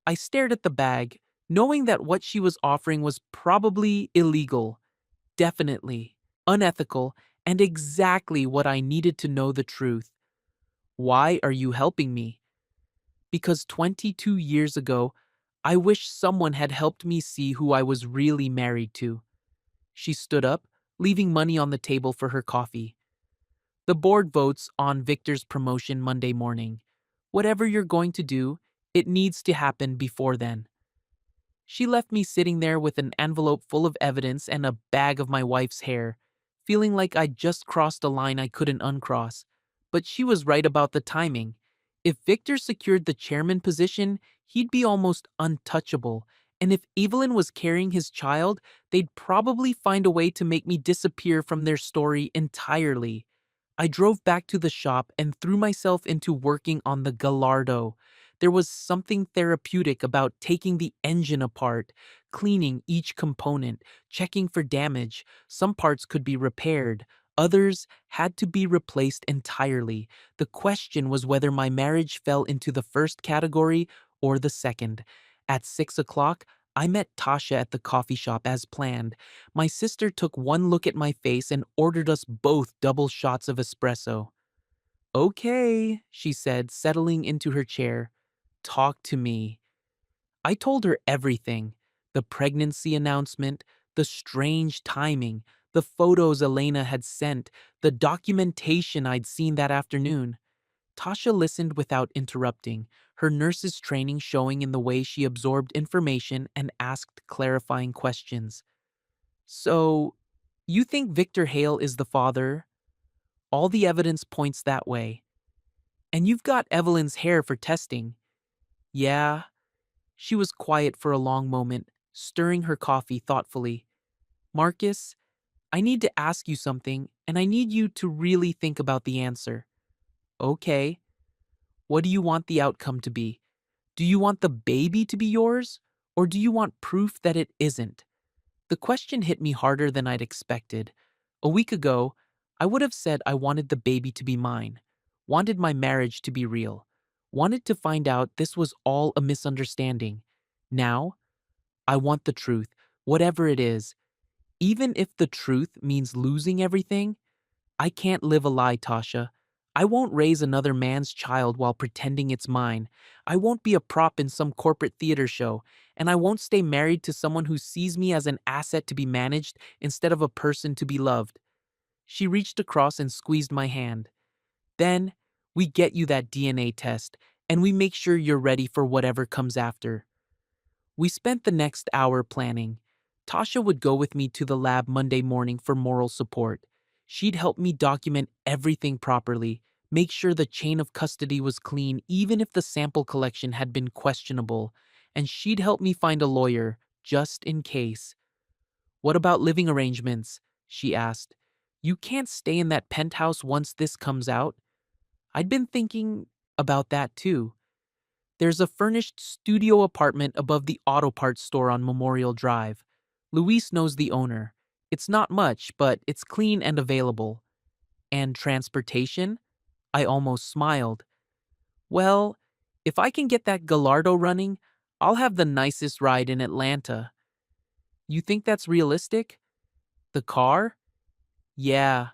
I stared at the bag, knowing that what she was offering was probably illegal, definitely unethical, and exactly what I needed to know the truth. "Why are you helping me?" "Because 22 years ago, I wish someone had helped me see who I was really married to." She stood up, leaving money on the table for her coffee. The board votes on Victor's promotion Monday morning. Whatever you're going to do, it needs to happen before then. She left me sitting there with an envelope full of evidence and a bag of my wife's hair, feeling like I'd just crossed a line I couldn't uncross. But she was right about the timing. If Victor secured the chairman position, he'd be almost untouchable. And if Evelyn was carrying his child, they'd probably find a way to make me disappear from their story entirely. I drove back to the shop and threw myself into working on the Gallardo. There was something therapeutic about taking the engine apart, cleaning each component, checking for damage. Some parts could be repaired, others had to be replaced entirely. The question was whether my marriage fell into the first category or the second. At 6 o'clock, I met Tasha at the coffee shop as planned. My sister took one look at my face and ordered us both double shots of espresso. Okay, she said, settling into her chair. Talk to me. I told her everything: the pregnancy announcement, the strange timing, the photos Elena had sent, the documentation I'd seen that afternoon. Tasha listened without interrupting, her nurse's training showing in the way she absorbed information and asked clarifying questions. So, you think Victor Hale is the father? All the evidence points that way. And you've got Evelyn's hair for testing. Yeah. She was quiet for a long moment, stirring her coffee thoughtfully. Marcus, I need to ask you something, and I need you to really think about the answer. Okay. What do you want the outcome to be? Do you want the baby to be yours, or do you want proof that it isn't? The question hit me harder than I'd expected. A week ago, I would have said I wanted the baby to be mine, wanted my marriage to be real, wanted to find out this was all a misunderstanding. Now, I want the truth, whatever it is. Even if the truth means losing everything, I can't live a lie, Tasha. I won't raise another man's child while pretending it's mine. I won't be a prop in some corporate theater show, and I won't stay married to someone who sees me as an asset to be managed instead of a person to be loved. She reached across and squeezed my hand. Then, we get you that DNA test, and we make sure you're ready for whatever comes after. We spent the next hour planning. Tasha would go with me to the lab Monday morning for moral support. She'd help me document everything properly, make sure the chain of custody was clean even if the sample collection had been questionable, and she'd help me find a lawyer, just in case. What about living arrangements? She asked. You can't stay in that penthouse once this comes out. I'd been thinking about that too. There's a furnished studio apartment above the auto parts store on Memorial Drive. Luis knows the owner. It's not much, but it's clean and available. And transportation? I almost smiled. Well, if I can get that Gallardo running, I'll have the nicest ride in Atlanta. You think that's realistic? The car? Yeah.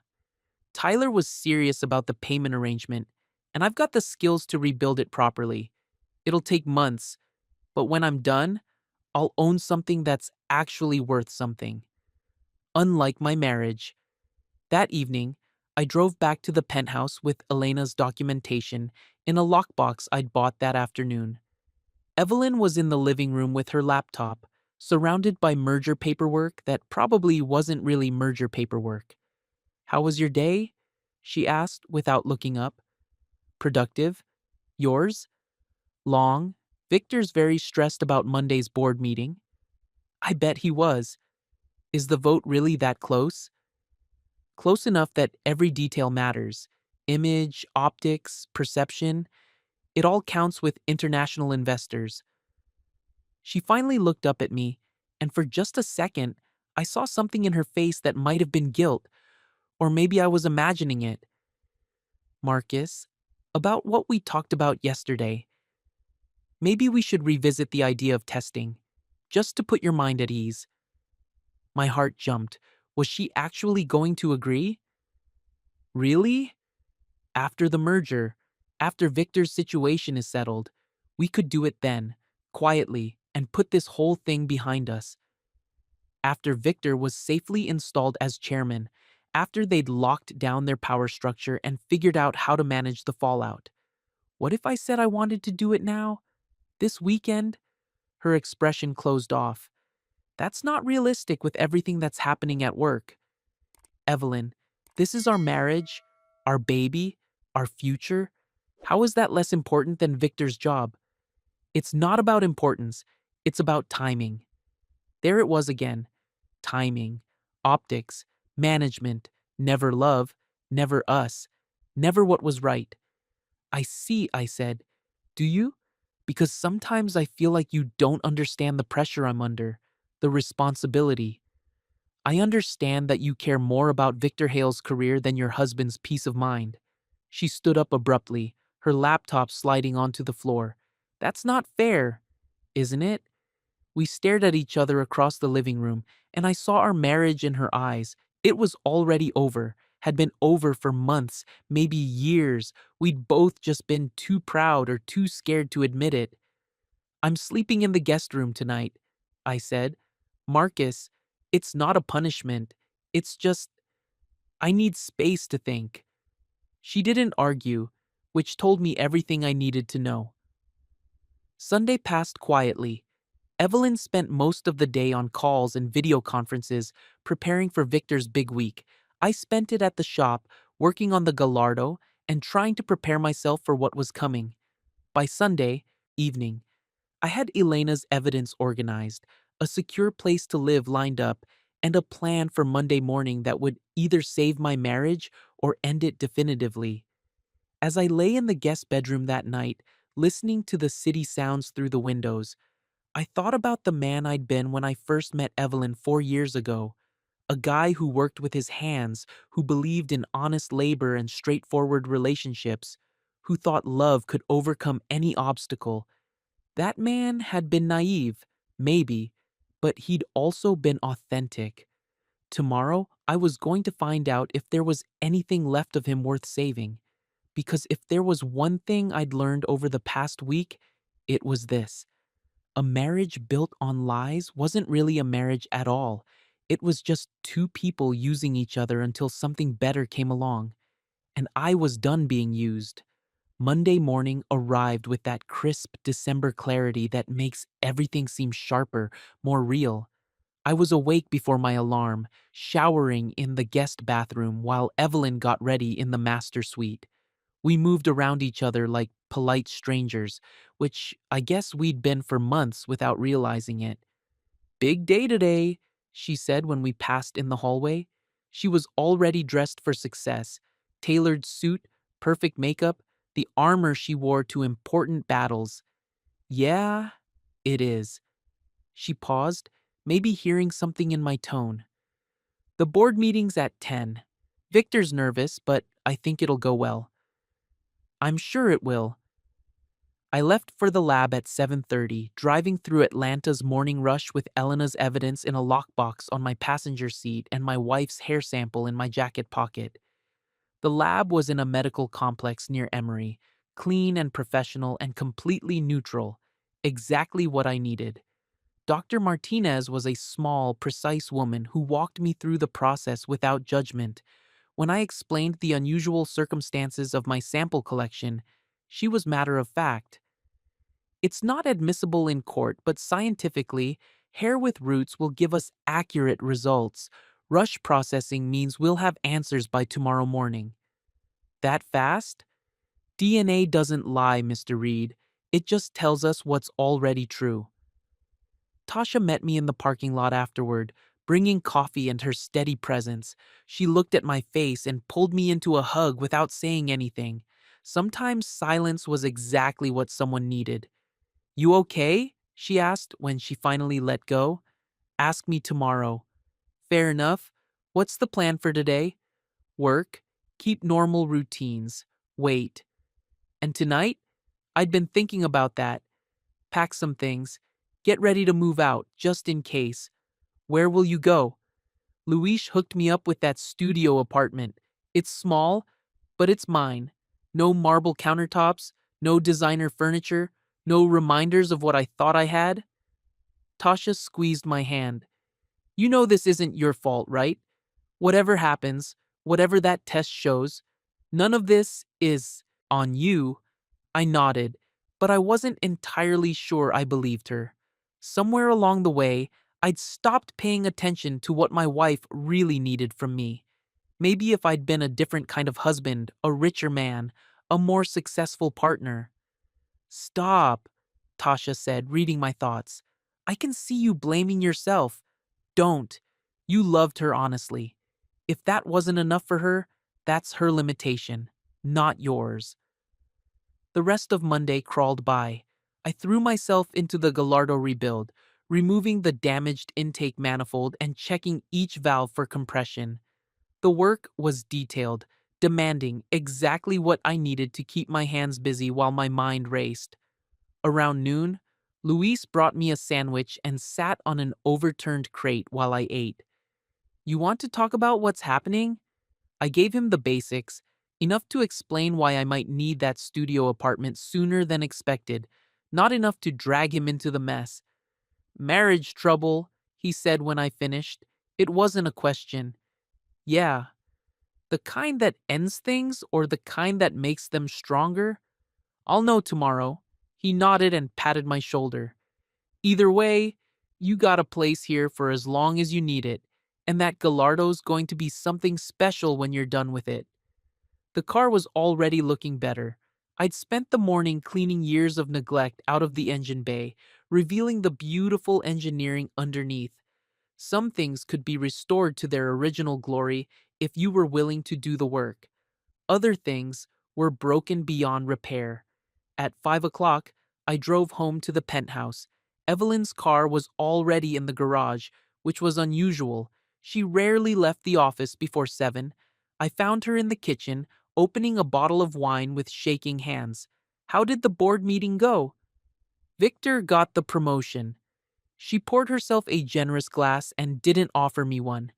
Tyler was serious about the payment arrangement, and I've got the skills to rebuild it properly. It'll take months, but when I'm done, I'll own something that's actually worth something. Unlike my marriage. That evening, I drove back to the penthouse with Elena's documentation in a lockbox I'd bought that afternoon. Evelyn was in the living room with her laptop, surrounded by merger paperwork that probably wasn't really merger paperwork. How was your day? She asked without looking up. Productive. Yours? Long. Victor's very stressed about Monday's board meeting. I bet he was. Is the vote really that close? Close enough that every detail matters. Image, optics, perception. It all counts with international investors. She finally looked up at me, and for just a second, I saw something in her face that might have been guilt, or maybe I was imagining it. Marcus, about what we talked about yesterday, maybe we should revisit the idea of testing, just to put your mind at ease. My heart jumped. Was she actually going to agree? Really? After the merger, after Victor's situation is settled, we could do it then, quietly, and put this whole thing behind us. After Victor was safely installed as chairman, after they'd locked down their power structure and figured out how to manage the fallout. What if I said I wanted to do it now? This weekend? Her expression closed off. That's not realistic with everything that's happening at work. Evelyn, this is our marriage, our baby, our future. How is that less important than Victor's job? It's not about importance, it's about timing. There it was again. Timing, optics, management, never love, never us, never what was right. I see, I said. Do you? Because sometimes I feel like you don't understand the pressure I'm under, the responsibility. I understand that you care more about Victor Hale's career than your husband's peace of mind. She stood up abruptly, her laptop sliding onto the floor. That's not fair, isn't it? We stared at each other across the living room, and I saw our marriage in her eyes. It was already over, had been over for months, maybe years. We'd both just been too proud or too scared to admit it. I'm sleeping in the guest room tonight, I said. Marcus, it's not a punishment. It's just, I need space to think. She didn't argue, which told me everything I needed to know. Sunday passed quietly. Evelyn spent most of the day on calls and video conferences preparing for Victor's big week. I spent it at the shop, working on the Gallardo and trying to prepare myself for what was coming. By Sunday evening, I had Elena's evidence organized, a secure place to live lined up, and a plan for Monday morning that would either save my marriage or end it definitively. As I lay in the guest bedroom that night, listening to the city sounds through the windows, I thought about the man I'd been when I first met Evelyn 4 years ago. A guy who worked with his hands, who believed in honest labor and straightforward relationships, who thought love could overcome any obstacle. That man had been naive, maybe, but he'd also been authentic. Tomorrow, I was going to find out if there was anything left of him worth saving. Because if there was one thing I'd learned over the past week, it was this. A marriage built on lies wasn't really a marriage at all. It was just two people using each other until something better came along. And I was done being used. Monday morning arrived with that crisp December clarity that makes everything seem sharper, more real. I was awake before my alarm, showering in the guest bathroom while Evelyn got ready in the master suite. We moved around each other like polite strangers, which I guess we'd been for months without realizing it. Big day today, she said when we passed in the hallway. She was already dressed for success. Tailored suit, perfect makeup, the armor she wore to important battles. Yeah, it is. She paused, maybe hearing something in my tone. The board meeting's at 10. Victor's nervous, but I think it'll go well. I'm sure it will. I left for the lab at 7:30, driving through Atlanta's morning rush with Elena's evidence in a lockbox on my passenger seat and my wife's hair sample in my jacket pocket. The lab was in a medical complex near Emory, clean and professional and completely neutral, exactly what I needed. Dr. Martinez was a small, precise woman who walked me through the process without judgment. When I explained the unusual circumstances of my sample collection, she was matter of fact. It's not admissible in court, but scientifically, hair with roots will give us accurate results. Rush processing means we'll have answers by tomorrow morning. That fast? DNA doesn't lie, Mr. Reed. It just tells us what's already true. Tasha met me in the parking lot afterward, bringing coffee and her steady presence. She looked at my face and pulled me into a hug without saying anything. Sometimes silence was exactly what someone needed. You okay? She asked when she finally let go. Ask me tomorrow. Fair enough. What's the plan for today? Work. Keep normal routines. Wait. And tonight? I'd been thinking about that. Pack some things. Get ready to move out, just in case. Where will you go? Luis hooked me up with that studio apartment. It's small, but it's mine. No marble countertops, no designer furniture, no reminders of what I thought I had. Tasha squeezed my hand. You know this isn't your fault, right? Whatever happens, whatever that test shows. None of this is on you. I nodded, but I wasn't entirely sure I believed her. Somewhere along the way, I'd stopped paying attention to what my wife really needed from me. Maybe if I'd been a different kind of husband, a richer man, a more successful partner. Stop, Tasha said, reading my thoughts. I can see you blaming yourself. Don't. You loved her honestly. If that wasn't enough for her, that's her limitation, not yours. The rest of Monday crawled by. I threw myself into the Gallardo rebuild, removing the damaged intake manifold and checking each valve for compression. The work was detailed, demanding exactly what I needed to keep my hands busy while my mind raced. Around noon, Luis brought me a sandwich and sat on an overturned crate while I ate. You want to talk about what's happening? I gave him the basics, enough to explain why I might need that studio apartment sooner than expected, not enough to drag him into the mess. Marriage trouble, he said when I finished. It wasn't a question. Yeah, the kind that ends things or the kind that makes them stronger? I'll know tomorrow. He nodded and patted my shoulder. Either way, you got a place here for as long as you need it, and that Gallardo's going to be something special when you're done with it. The car was already looking better. I'd spent the morning cleaning years of neglect out of the engine bay, revealing the beautiful engineering underneath. Some things could be restored to their original glory if you were willing to do the work. Other things were broken beyond repair. At 5 o'clock, I drove home to the penthouse. Evelyn's car was already in the garage, which was unusual. She rarely left the office before 7. I found her in the kitchen, opening a bottle of wine with shaking hands. How did the board meeting go? Victor got the promotion. She poured herself a generous glass and didn't offer me one.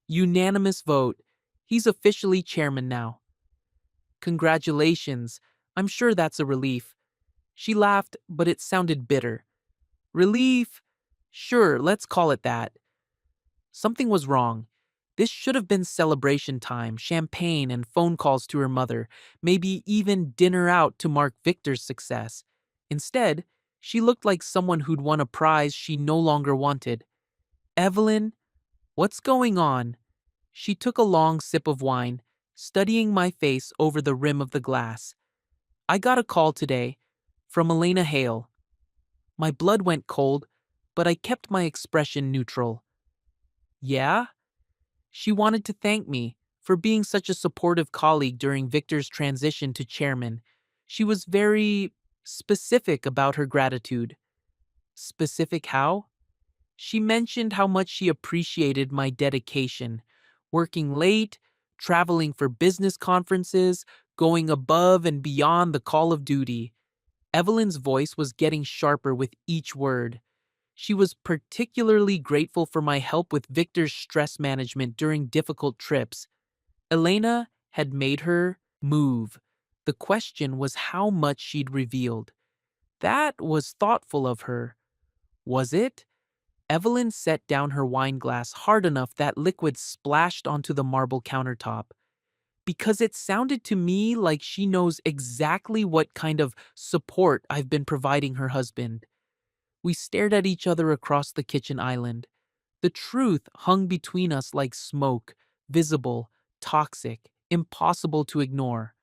Unanimous vote. He's officially chairman now. Congratulations. I'm sure that's a relief. She laughed, but it sounded bitter. Relief? Sure, let's call it that. Something was wrong. This should have been celebration time, champagne and phone calls to her mother, maybe even dinner out to mark Victor's success. Instead, she looked like someone who'd won a prize she no longer wanted. Evelyn, what's going on? She took a long sip of wine, studying my face over the rim of the glass. I got a call today from Elena Hale. My blood went cold, but I kept my expression neutral. Yeah? She wanted to thank me for being such a supportive colleague during Victor's transition to chairman. She was very specific about her gratitude. Specific how? She mentioned how much she appreciated my dedication, working late, traveling for business conferences, going above and beyond the call of duty. Evelyn's voice was getting sharper with each word. She was particularly grateful for my help with Victor's stress management during difficult trips. Elena had made her move. The question was how much she'd revealed. That was thoughtful of her. Was it? Evelyn set down her wine glass hard enough that liquid splashed onto the marble countertop. Because it sounded to me like she knows exactly what kind of support I've been providing her husband. We stared at each other across the kitchen island. The truth hung between us like smoke, visible, toxic, impossible to ignore.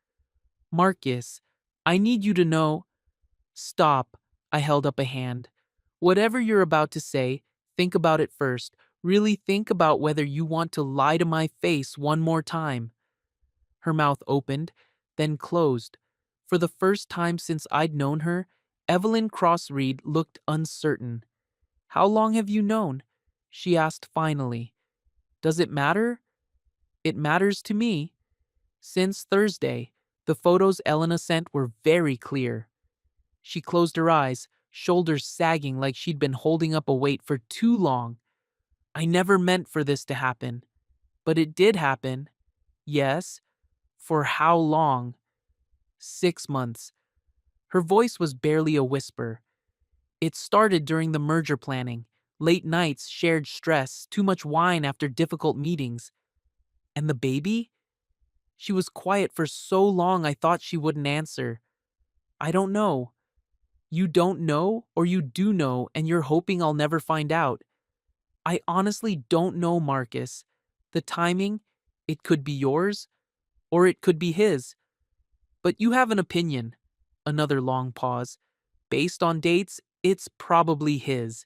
Marcus, I need you to know. Stop, I held up a hand. Whatever you're about to say, think about it first. Really think about whether you want to lie to my face one more time. Her mouth opened, then closed. For the first time since I'd known her, Evelyn Crossreed looked uncertain. How long have you known? She asked finally. Does it matter? It matters to me. Since Thursday, the photos Elena sent were very clear. She closed her eyes, shoulders sagging like she'd been holding up a weight for too long. I never meant for this to happen. But it did happen. Yes. For how long? 6 months. Her voice was barely a whisper. It started during the merger planning. Late nights, shared stress, too much wine after difficult meetings. And the baby? She was quiet for so long I thought she wouldn't answer. I don't know. You don't know, or you do know, and you're hoping I'll never find out. I honestly don't know, Marcus. The timing, it could be yours, or it could be his. But you have an opinion. Another long pause. Based on dates, it's probably his.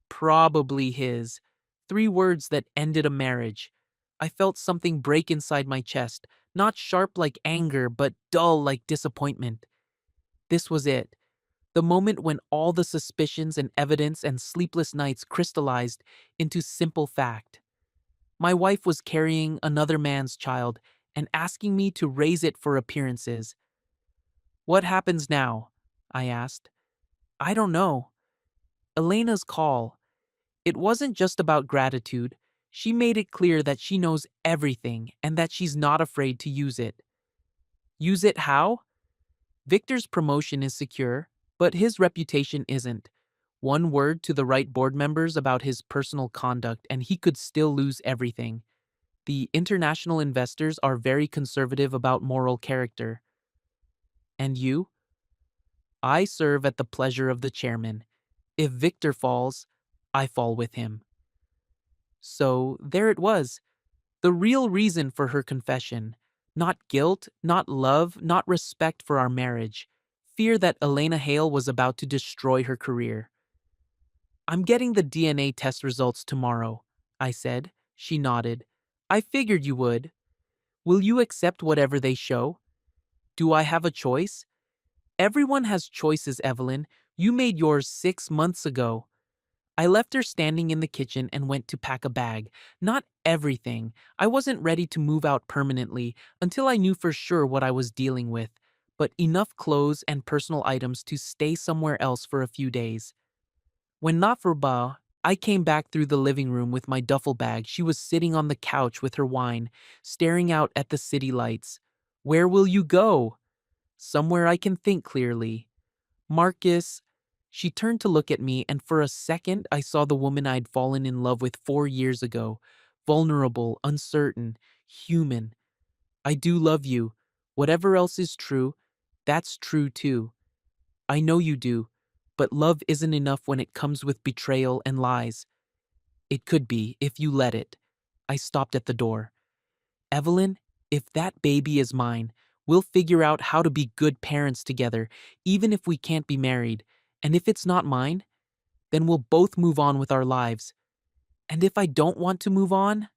Probably his. 3 words that ended a marriage. I felt something break inside my chest, not sharp like anger, but dull like disappointment. This was it. The moment when all the suspicions and evidence and sleepless nights crystallized into simple fact. My wife was carrying another man's child and asking me to raise it for appearances. What happens now? I asked. I don't know. Elena's call. It wasn't just about gratitude. She made it clear that she knows everything and that she's not afraid to use it. Use it how? Victor's promotion is secure, but his reputation isn't. One word to the right board members about his personal conduct and he could still lose everything. The international investors are very conservative about moral character. And you? I serve at the pleasure of the chairman. If Victor falls, I fall with him. So there it was. The real reason for her confession. Not guilt, not love, not respect for our marriage. Fear that Elena Hale was about to destroy her career. I'm getting the DNA test results tomorrow, I said. She nodded. I figured you would. Will you accept whatever they show? Do I have a choice? Everyone has choices, Evelyn. You made yours 6 months ago. I left her standing in the kitchen and went to pack a bag. Not everything. I wasn't ready to move out permanently until I knew for sure what I was dealing with, but enough clothes and personal items to stay somewhere else for a few days. When Nafurba, I came back through the living room with my duffel bag. She was sitting on the couch with her wine, staring out at the city lights. Where will you go? Somewhere I can think clearly. Marcus. She turned to look at me, and for a second I saw the woman I'd fallen in love with 4 years ago. Vulnerable, uncertain, human. I do love you. Whatever else is true, that's true too. I know you do, but love isn't enough when it comes with betrayal and lies. It could be, if you let it. I stopped at the door. Evelyn, if that baby is mine, we'll figure out how to be good parents together, even if we can't be married. And if it's not mine, then we'll both move on with our lives. And if I don't want to move on,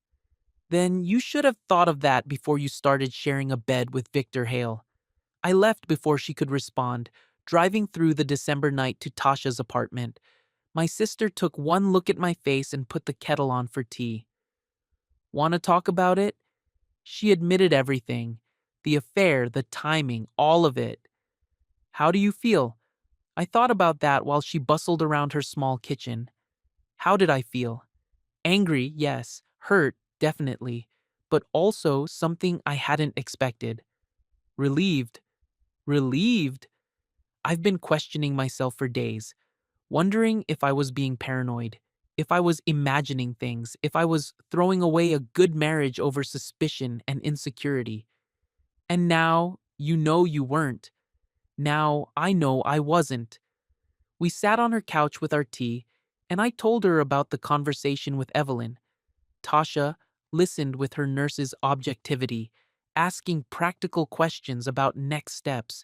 then you should have thought of that before you started sharing a bed with Victor Hale. I left before she could respond, driving through the December night to Tasha's apartment. My sister took one look at my face and put the kettle on for tea. Want to talk about it? She admitted everything. The affair, the timing, all of it. How do you feel? I thought about that while she bustled around her small kitchen. How did I feel? Angry, yes. Hurt, definitely. But also something I hadn't expected. Relieved. Relieved? I've been questioning myself for days, wondering if I was being paranoid, if I was imagining things, if I was throwing away a good marriage over suspicion and insecurity. And now, you know you weren't. Now, I know I wasn't. We sat on her couch with our tea, and I told her about the conversation with Evelyn. Tasha listened with her nurse's objectivity, asking practical questions about next steps.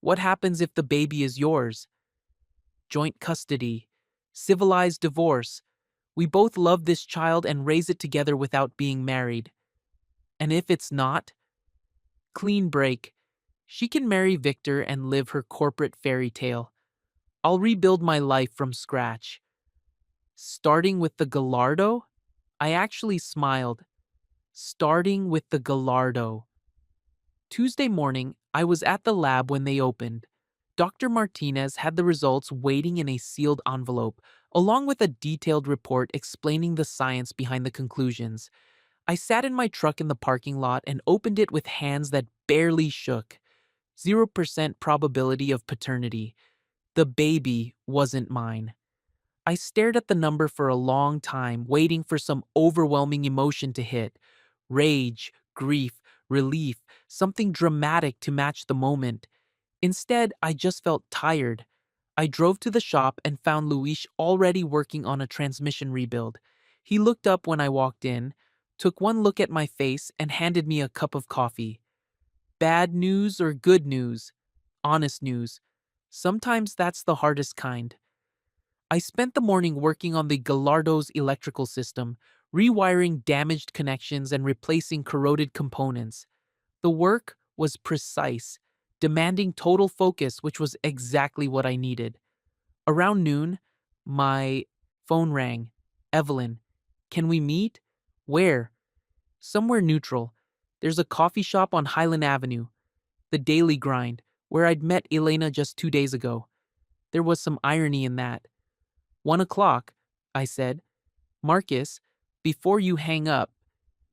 What happens if the baby is yours? Joint custody, civilized divorce. We both love this child and raise it together without being married. And if it's not? Clean break. She can marry Victor and live her corporate fairy tale. I'll rebuild my life from scratch. Starting with the Gallardo? I actually smiled. Starting with the Gallardo. Tuesday morning, I was at the lab when they opened. Dr. Martinez had the results waiting in a sealed envelope, along with a detailed report explaining the science behind the conclusions. I sat in my truck in the parking lot and opened it with hands that barely shook. 0% probability of paternity. The baby wasn't mine. I stared at the number for a long time, waiting for some overwhelming emotion to hit. rage, grief, relief, something dramatic to match the moment. Instead, I just felt tired. I drove to the shop and found Luis already working on a transmission rebuild. He looked up when I walked in, took one look at my face, and handed me a cup of coffee. Bad news or good news? Honest news. Sometimes that's the hardest kind. I spent the morning working on the Gallardo's electrical system, rewiring damaged connections and replacing corroded components. The work was precise, demanding total focus, which was exactly what I needed. Around noon, my phone rang. Evelyn, can we meet? Where? Somewhere neutral. There's a coffee shop on Highland Avenue, the Daily Grind, where I'd met Elena just 2 days ago. There was some irony in that. 1 o'clock, I said. Marcus, before you hang up,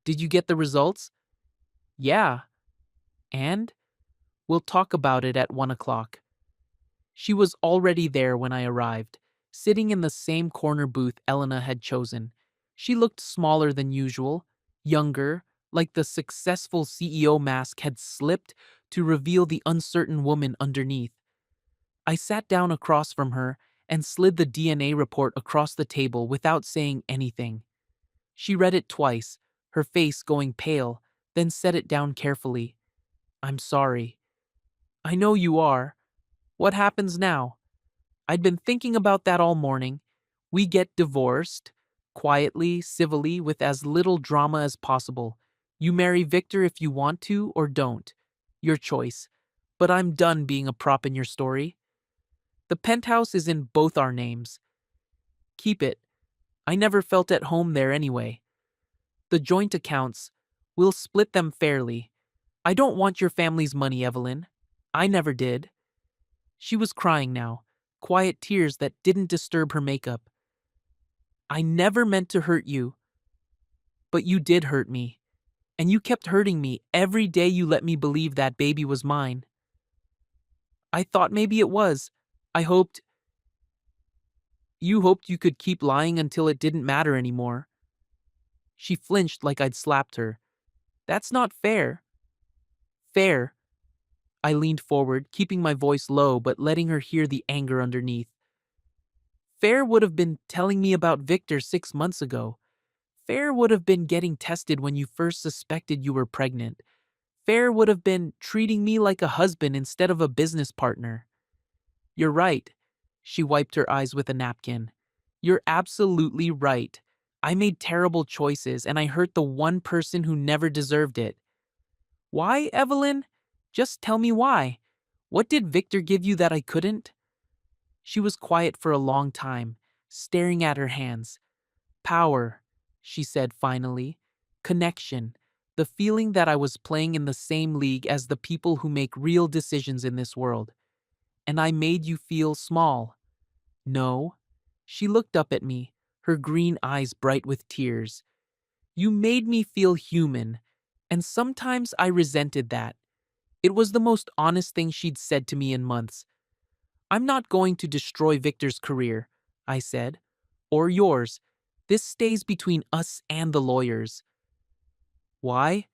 did you get the results? Yeah. And? We'll talk about it at 1 o'clock. She was already there when I arrived, sitting in the same corner booth Elena had chosen. She looked smaller than usual, younger, like the successful CEO mask had slipped to reveal the uncertain woman underneath. I sat down across from her and slid the DNA report across the table without saying anything. She read it twice, her face going pale, then set it down carefully. I'm sorry. I know you are. What happens now? I'd been thinking about that all morning. We get divorced, quietly, civilly, with as little drama as possible. You marry Victor if you want to or don't. Your choice. But I'm done being a prop in your story. The penthouse is in both our names. Keep it. I never felt at home there anyway. The joint accounts, we'll split them fairly. I don't want your family's money, Evelyn. I never did. She was crying now, quiet tears that didn't disturb her makeup. I never meant to hurt you. But you did hurt me. And you kept hurting me every day you let me believe that baby was mine. I thought maybe it was. I hoped. You hoped you could keep lying until it didn't matter anymore. She flinched like I'd slapped her. That's not fair. Fair. I leaned forward, keeping my voice low but letting her hear the anger underneath. Fair would have been telling me about Victor 6 months ago. Fair would have been getting tested when you first suspected you were pregnant. Fair would have been treating me like a husband instead of a business partner. You're right. She wiped her eyes with a napkin. You're absolutely right. I made terrible choices and I hurt the one person who never deserved it. Why, Evelyn? Just tell me why. What did Victor give you that I couldn't? She was quiet for a long time, staring at her hands. Power, she said finally. Connection. The feeling that I was playing in the same league as the people who make real decisions in this world. And I made you feel small. No. She looked up at me, her green eyes bright with tears. You made me feel human, and sometimes I resented that. It was the most honest thing she'd said to me in months. I'm not going to destroy Victor's career, I said. Or yours. This stays between us and the lawyers. Why?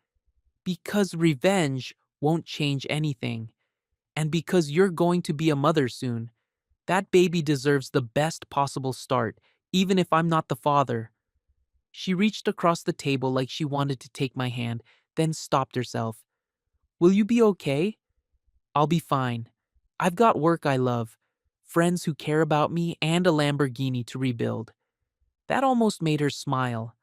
Because revenge won't change anything. And because you're going to be a mother soon. That baby deserves the best possible start, even if I'm not the father. She reached across the table like she wanted to take my hand, then stopped herself. Will you be okay? I'll be fine. I've got work I love, friends who care about me, and a Lamborghini to rebuild. That almost made her smile.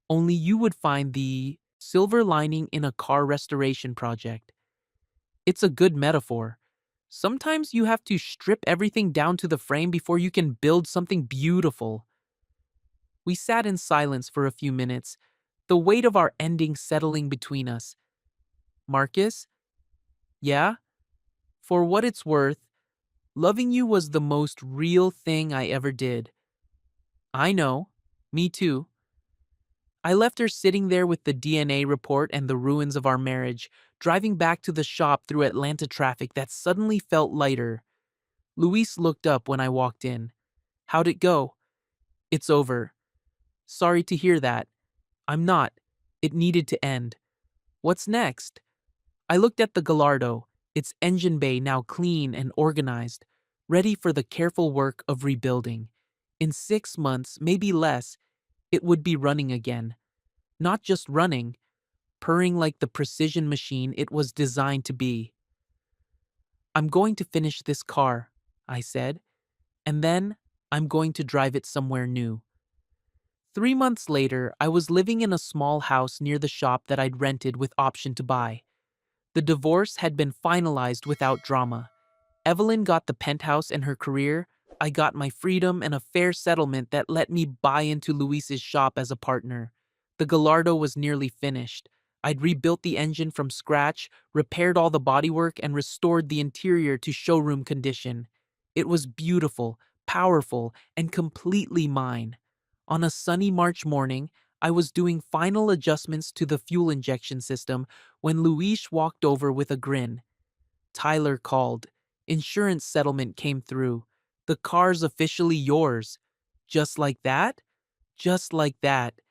Only you would find the silver lining in a car restoration project. It's a good metaphor. Sometimes you have to strip everything down to the frame before you can build something beautiful. We sat in silence for a few minutes, the weight of our ending settling between us. Marcus? Yeah? For what it's worth, loving you was the most real thing I ever did. I know. Me too. I left her sitting there with the DNA report and the ruins of our marriage, driving back to the shop through Atlanta traffic that suddenly felt lighter. Luis looked up when I walked in. How'd it go? It's over. Sorry to hear that. I'm not. It needed to end. What's next? I looked at the Gallardo, its engine bay now clean and organized, ready for the careful work of rebuilding. In 6 months, maybe less, it would be running again. Not just running, purring like the precision machine it was designed to be. I'm going to finish this car, I said, and then I'm going to drive it somewhere new. 3 months later, I was living in a small house near the shop that I'd rented with option to buy. The divorce had been finalized without drama. Evelyn got the penthouse and her career. I got my freedom and a fair settlement that let me buy into Luis's shop as a partner. The Gallardo was nearly finished. I'd rebuilt the engine from scratch, repaired all the bodywork, and restored the interior to showroom condition. It was beautiful, powerful, and completely mine. On a sunny March morning, I was doing final adjustments to the fuel injection system when Luis walked over with a grin. Tyler called. Insurance settlement came through. The car's officially yours. Just like that? Just like that.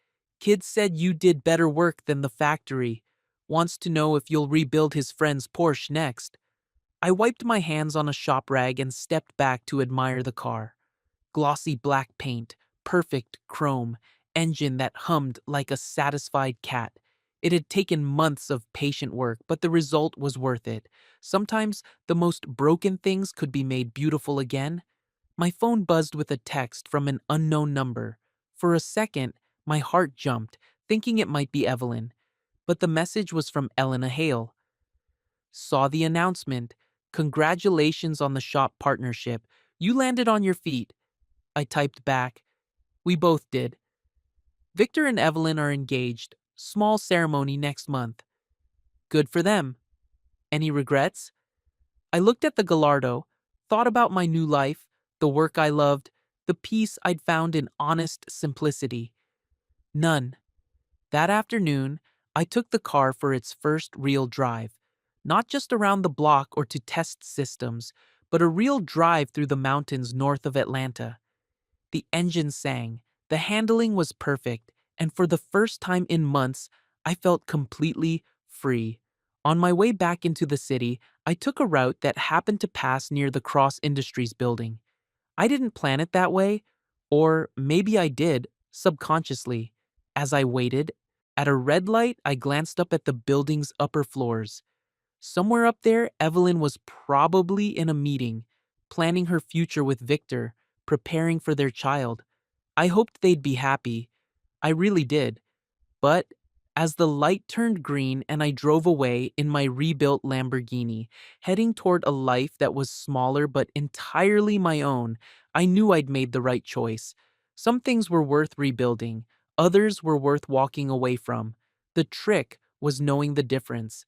Kid said you did better work than the factory. Wants to know if you'll rebuild his friend's Porsche next. I wiped my hands on a shop rag and stepped back to admire the car. Glossy black paint, perfect chrome, engine that hummed like a satisfied cat. It had taken months of patient work, but the result was worth it. Sometimes the most broken things could be made beautiful again. My phone buzzed with a text from an unknown number. For a second, my heart jumped, thinking it might be Evelyn. But the message was from Elena Hale. Saw the announcement. Congratulations on the shop partnership. You landed on your feet. I typed back. We both did. Victor and Evelyn are engaged. Small ceremony next month. Good for them. Any regrets? I looked at the Gallardo, thought about my new life, the work I loved, the peace I'd found in honest simplicity. None. That afternoon, I took the car for its first real drive. Not just around the block or to test systems, but a real drive through the mountains north of Atlanta. The engine sang, the handling was perfect, and for the first time in months, I felt completely free. On my way back into the city, I took a route that happened to pass near the Cross Industries building. I didn't plan it that way, or maybe I did, subconsciously. As I waited, at a red light, I glanced up at the building's upper floors. Somewhere up there, Evelyn was probably in a meeting, planning her future with Victor, preparing for their child. I hoped they'd be happy. I really did. But as the light turned green and I drove away in my rebuilt Lamborghini, heading toward a life that was smaller but entirely my own, I knew I'd made the right choice. Some things were worth rebuilding, others were worth walking away from. The trick was knowing the difference.